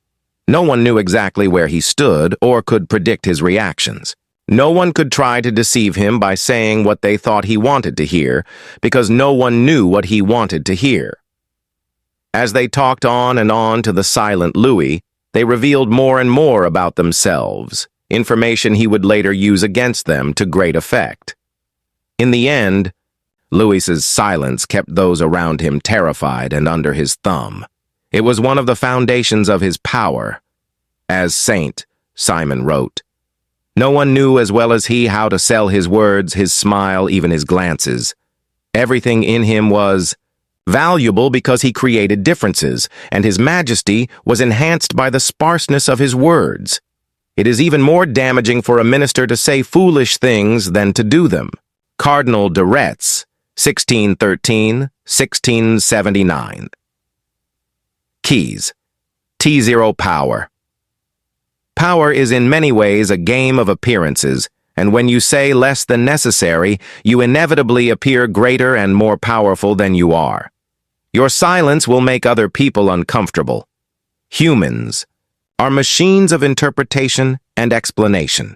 No one knew exactly where he stood or could predict his reactions. No one could try to deceive him by saying what they thought he wanted to hear, because no one knew what he wanted to hear. As they talked on and on to the silent Louis, they revealed more and more about themselves, information he would later use against them to great effect. In the end, Louis's silence kept those around him terrified and under his thumb. It was one of the foundations of his power. As Saint Simon wrote, "No one knew as well as he how to sell his words, his smile, even his glances. Everything in him was valuable because he created differences, and his majesty was enhanced by the sparseness of his words. It is even more damaging for a minister to say foolish things than to do them." Cardinal de Retz, 1613-1679. Keys. T0 Power. Power is in many ways a game of appearances, and when you say less than necessary, you inevitably appear greater and more powerful than you are. Your silence will make other people uncomfortable. Humans are machines of interpretation and explanation.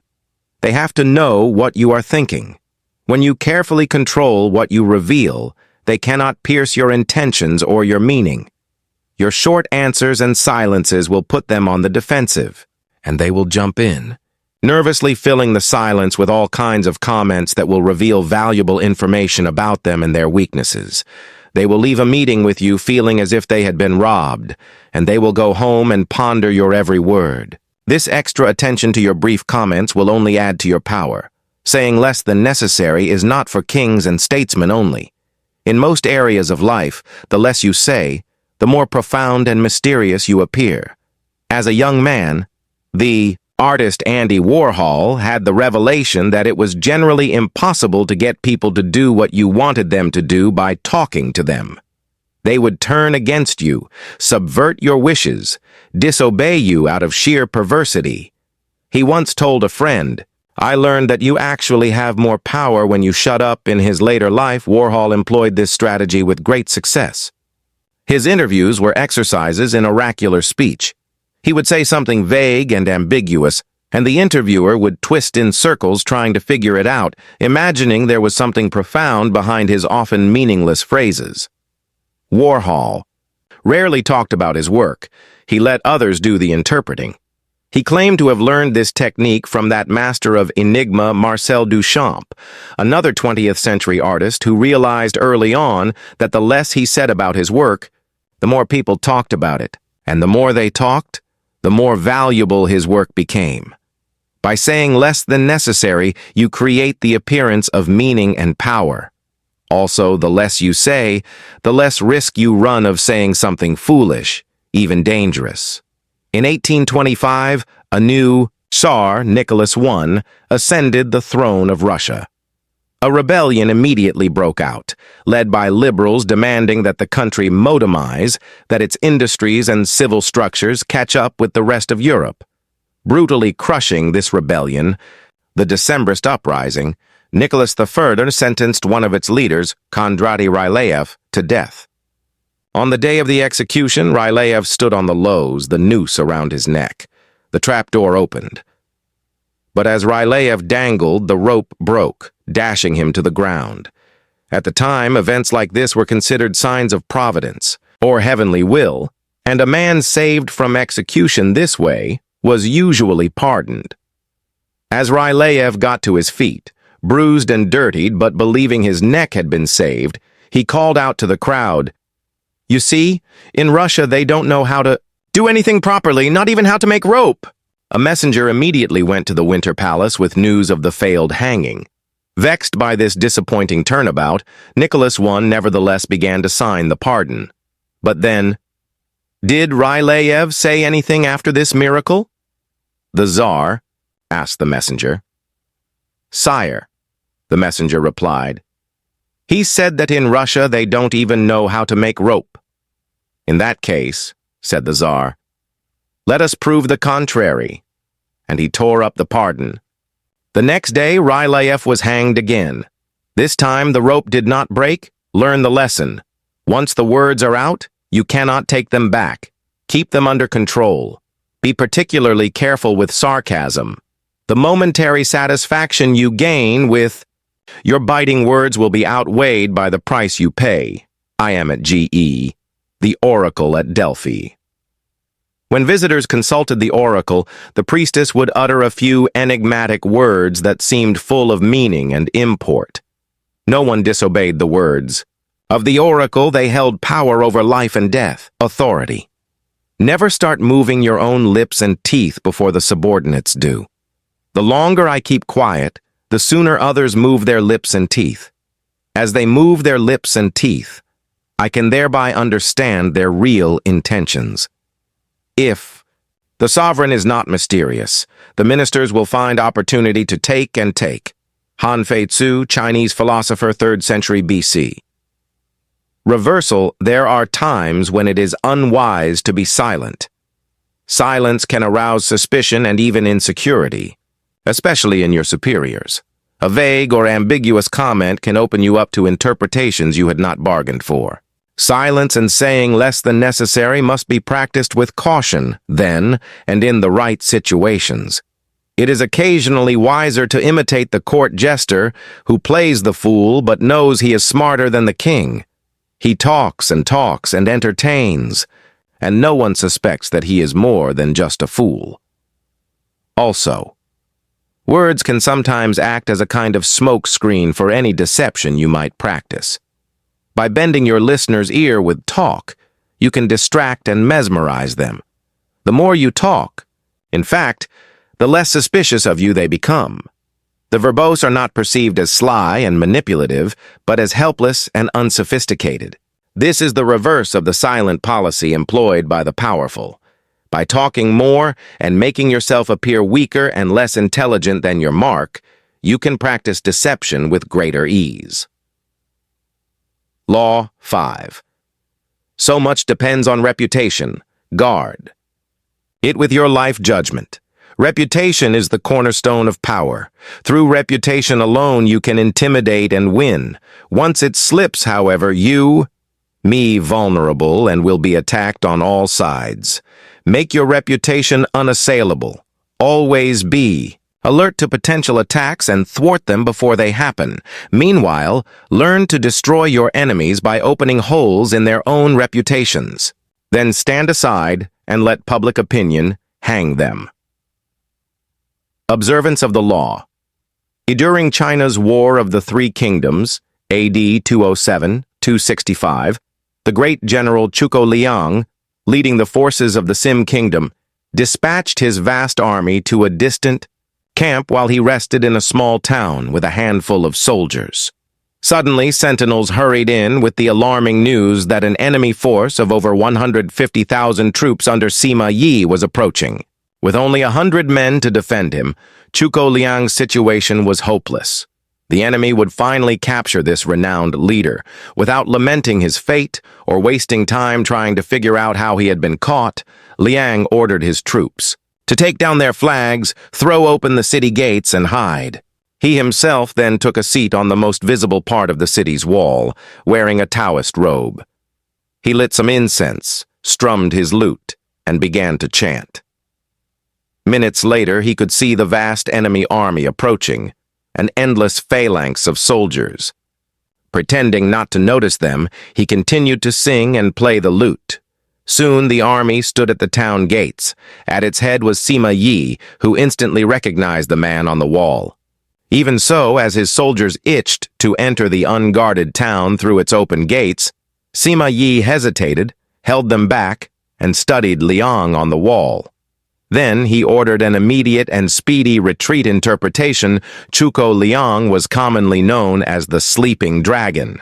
They have to know what you are thinking. When you carefully control what you reveal, they cannot pierce your intentions or your meaning. Your short answers and silences will put them on the defensive, and they will jump in, nervously filling the silence with all kinds of comments that will reveal valuable information about them and their weaknesses. They will leave a meeting with you feeling as if they had been robbed, and they will go home and ponder your every word. This extra attention to your brief comments will only add to your power. Saying less than necessary is not for kings and statesmen only. In most areas of life, the less you say, the more profound and mysterious you appear. As a young man, the artist Andy Warhol had the revelation that it was generally impossible to get people to do what you wanted them to do by talking to them. They would turn against you, subvert your wishes, disobey you out of sheer perversity. He once told a friend, "I learned that you actually have more power when you shut up." In his later life, Warhol employed this strategy with great success. His interviews were exercises in oracular speech. He would say something vague and ambiguous, and the interviewer would twist in circles trying to figure it out, imagining there was something profound behind his often meaningless phrases. Warhol rarely talked about his work. He let others do the interpreting. He claimed to have learned this technique from that master of enigma, Marcel Duchamp, another 20th century artist who realized early on that the less he said about his work, the more people talked about it, and the more they talked, the more valuable his work became. By saying less than necessary, you create the appearance of meaning and power. Also, the less you say, the less risk you run of saying something foolish, even dangerous. In 1825, a new Tsar, Nicholas I, ascended the throne of Russia. A rebellion immediately broke out, led by liberals demanding that the country modernize, that its industries and civil structures catch up with the rest of Europe. Brutally crushing this rebellion, the Decembrist uprising, Nicholas I sentenced one of its leaders, Kondraty Ryleyev, to death. On the day of the execution, Ryleyev stood on the lows, the noose around his neck. The trapdoor opened. But as Ryleyev dangled, the rope broke, dashing him to the ground. At the time, events like this were considered signs of providence, or heavenly will, and a man saved from execution this way was usually pardoned. As Ryleyev got to his feet, bruised and dirtied, but believing his neck had been saved, he called out to the crowd, "You see, in Russia they don't know how to do anything properly, not even how to make rope." A messenger immediately went to the Winter Palace with news of the failed hanging. Vexed by this disappointing turnabout, Nicholas I nevertheless began to sign the pardon. But then, did Ryleyev say anything after this miracle? "The Tsar?" asked the messenger. "Sire," the messenger replied, "he said that in Russia they don't even know how to make rope." "In that case," said the Tsar, "let us prove the contrary." And he tore up the pardon. The next day, Ryleyev was hanged again. This time the rope did not break. Learn the lesson. Once the words are out, you cannot take them back. Keep them under control. Be particularly careful with sarcasm. The momentary satisfaction you gain with your biting words will be outweighed by the price you pay. I am at GE, the oracle at Delphi. When visitors consulted the oracle, the priestess would utter a few enigmatic words that seemed full of meaning and import. No one disobeyed the words. Of the oracle, they held power over life and death, authority. Never start moving your own lips and teeth before the subordinates do. The longer I keep quiet, the sooner others move their lips and teeth. As they move their lips and teeth, I can thereby understand their real intentions. If the sovereign is not mysterious, the ministers will find opportunity to take and take. Han Fei Tzu, Chinese philosopher, 3rd century BC. Reversal, there are times when it is unwise to be silent. Silence can arouse suspicion and even insecurity, especially in your superiors. A vague or ambiguous comment can open you up to interpretations you had not bargained for. Silence and saying less than necessary must be practiced with caution, then, and in the right situations. It is occasionally wiser to imitate the court jester who plays the fool but knows he is smarter than the king. He talks and entertains, and no one suspects that he is more than just a fool. Also, words can sometimes act as a kind of smoke screen for any deception you might practice. By bending your listener's ear with talk, you can distract and mesmerize them. The more you talk, in fact, the less suspicious of you they become. The verbose are not perceived as sly and manipulative, but as helpless and unsophisticated. This is the reverse of the silent policy employed by the powerful. By talking more and making yourself appear weaker and less intelligent than your mark, you can practice deception with greater ease. Law 5. So much depends on reputation. Guard it with your life judgment. Reputation is the cornerstone of power. Through reputation alone, you can intimidate and win. Once it slips, however, me vulnerable and will be attacked on all sides. Make your reputation unassailable. Always be alert to potential attacks and thwart them before they happen. Meanwhile, learn to destroy your enemies by opening holes in their own reputations. Then stand aside and let public opinion hang them. Observance of the law. During China's War of the Three Kingdoms, AD 207-265, the great general Zhuge Liang, leading the forces of the Sim Kingdom, dispatched his vast army to a distant camp while he rested in a small town with a handful of soldiers. Suddenly, sentinels hurried in with the alarming news that an enemy force of over 150,000 troops under Sima Yi was approaching. With only 100 men to defend him, Zhuge Liang's situation was hopeless. The enemy would finally capture this renowned leader. Without lamenting his fate or wasting time trying to figure out how he had been caught, Liang ordered his troops to take down their flags, throw open the city gates, and hide. He himself then took a seat on the most visible part of the city's wall, wearing a Taoist robe. He lit some incense, strummed his lute, and began to chant. Minutes later, he could see the vast enemy army approaching, an endless phalanx of soldiers. Pretending not to notice them, he continued to sing and play the lute. Soon the army stood at the town gates. At its head was Sima Yi, who instantly recognized the man on the wall. Even so, as his soldiers itched to enter the unguarded town through its open gates, Sima Yi hesitated, held them back, and studied Liang on the wall. Then he ordered an immediate and speedy retreat. Interpretation. Zhuge Liang was commonly known as the Sleeping Dragon.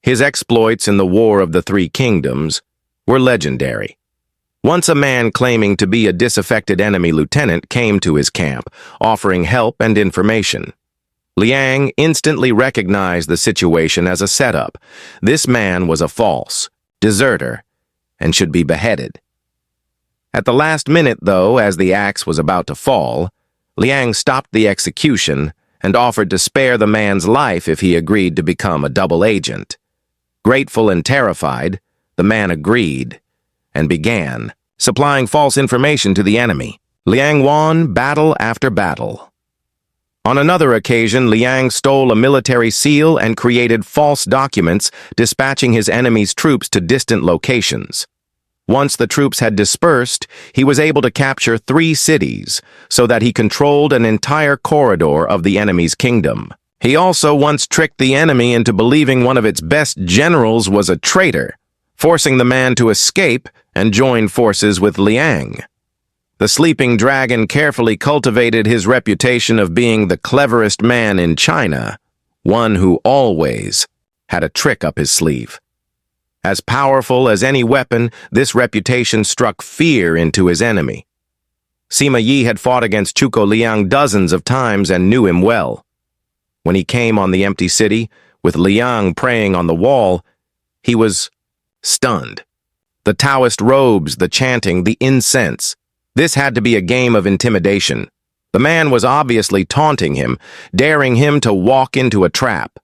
His exploits in the War of the Three Kingdoms were legendary. Once a man claiming to be a disaffected enemy lieutenant came to his camp, offering help and information. Liang instantly recognized the situation as a setup. This man was a false deserter and should be beheaded. At the last minute, though, as the axe was about to fall, Liang stopped the execution and offered to spare the man's life if he agreed to become a double agent. Grateful and terrified, the man agreed and began supplying false information to the enemy. Liang won battle after battle. On another occasion, Liang stole a military seal and created false documents, dispatching his enemy's troops to distant locations. Once the troops had dispersed, he was able to capture 3 cities, so that he controlled an entire corridor of the enemy's kingdom. He also once tricked the enemy into believing one of its best generals was a traitor, forcing the man to escape and joined forces with Liang. The sleeping dragon carefully cultivated his reputation of being the cleverest man in China, one who always had a trick up his sleeve. As powerful as any weapon, this reputation struck fear into his enemy. Sima Yi had fought against Zhuge Liang dozens of times and knew him well. When he came on the empty city, with Liang praying on the wall, he was stunned. The Taoist robes, the chanting, the incense. This had to be a game of intimidation. The man was obviously taunting him, daring him to walk into a trap.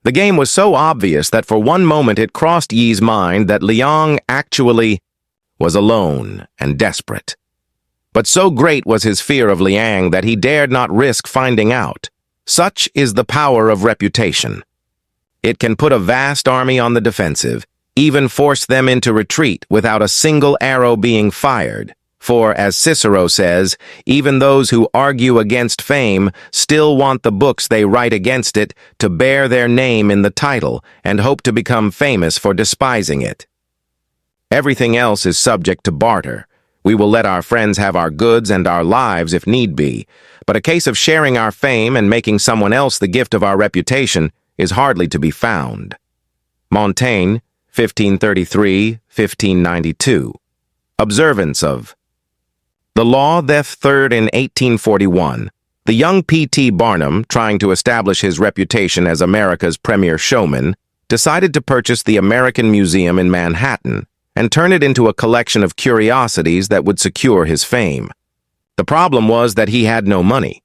The game was so obvious that for one moment it crossed Yi's mind that Liang actually was alone and desperate. But so great was his fear of Liang that he dared not risk finding out. Such is the power of reputation. It can put a vast army on the defensive, even force them into retreat without a single arrow being fired. For, as Cicero says, even those who argue against fame still want the books they write against it to bear their name in the title and hope to become famous for despising it. Everything else is subject to barter. We will let our friends have our goods and our lives if need be, but a case of sharing our fame and making someone else the gift of our reputation is hardly to be found. Montaigne, 1533-1592. Observance of the law theft third in 1841. The young P.T. Barnum, trying to establish his reputation as America's premier showman, decided to purchase the American Museum in Manhattan and turn it into a collection of curiosities that would secure his fame. The problem was that he had no money.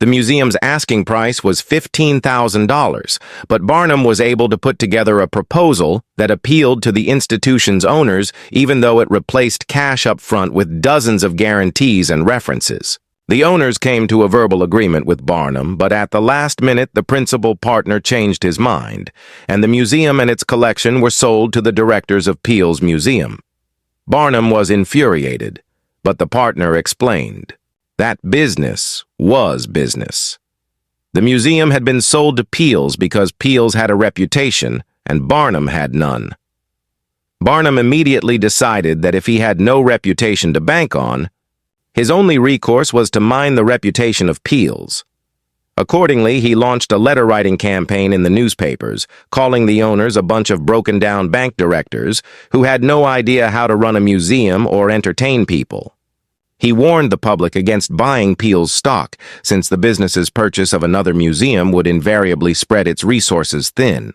The museum's asking price was $15,000, but Barnum was able to put together a proposal that appealed to the institution's owners, even though it replaced cash up front with dozens of guarantees and references. The owners came to a verbal agreement with Barnum, but at the last minute the principal partner changed his mind, and the museum and its collection were sold to the directors of Peale's museum. Barnum was infuriated, but the partner explained. That business was business. The museum had been sold to Peale's because Peale's had a reputation and Barnum had none. Barnum immediately decided that if he had no reputation to bank on, his only recourse was to mine the reputation of Peale's. Accordingly, he launched a letter-writing campaign in the newspapers, calling the owners a bunch of broken-down bank directors who had no idea how to run a museum or entertain people. He warned the public against buying Peale's stock, since the business's purchase of another museum would invariably spread its resources thin.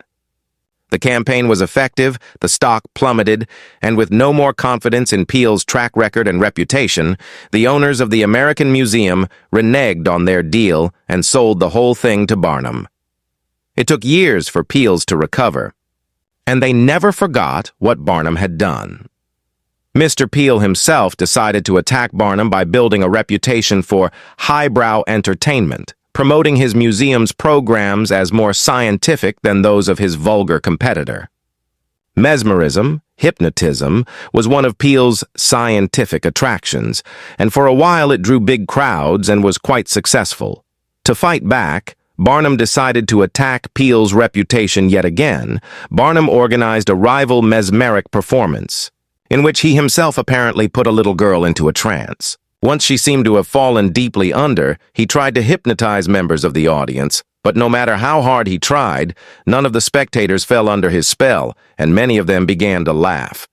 The campaign was effective, the stock plummeted, and with no more confidence in Peale's track record and reputation, the owners of the American Museum reneged on their deal and sold the whole thing to Barnum. It took years for Peale's to recover, and they never forgot what Barnum had done. Mr. Peale himself decided to attack Barnum by building a reputation for highbrow entertainment, promoting his museum's programs as more scientific than those of his vulgar competitor. Mesmerism, hypnotism, was one of Peale's scientific attractions, and for a while it drew big crowds and was quite successful. To fight back, Barnum decided to attack Peale's reputation yet again. Barnum organized a rival mesmeric performance, in which he himself apparently put a little girl into a trance. Once she seemed to have fallen deeply under, he tried to hypnotize members of the audience, but no matter how hard he tried, none of the spectators fell under his spell, and many of them began to laugh.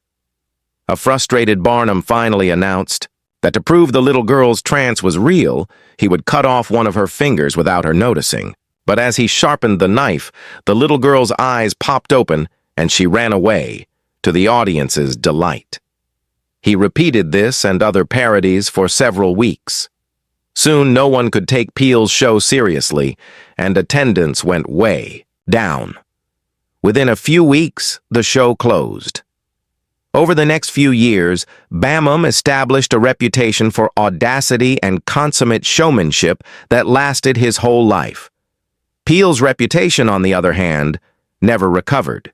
A frustrated Barnum finally announced that to prove the little girl's trance was real, he would cut off one of her fingers without her noticing. But as he sharpened the knife, the little girl's eyes popped open, and she ran away, to the audience's delight. He repeated this and other parodies for several weeks. Soon no one could take Peale's show seriously, and attendance went way down. Within a few weeks, the show closed. Over the next few years, Barnum established a reputation for audacity and consummate showmanship that lasted his whole life. Peale's reputation, on the other hand, never recovered.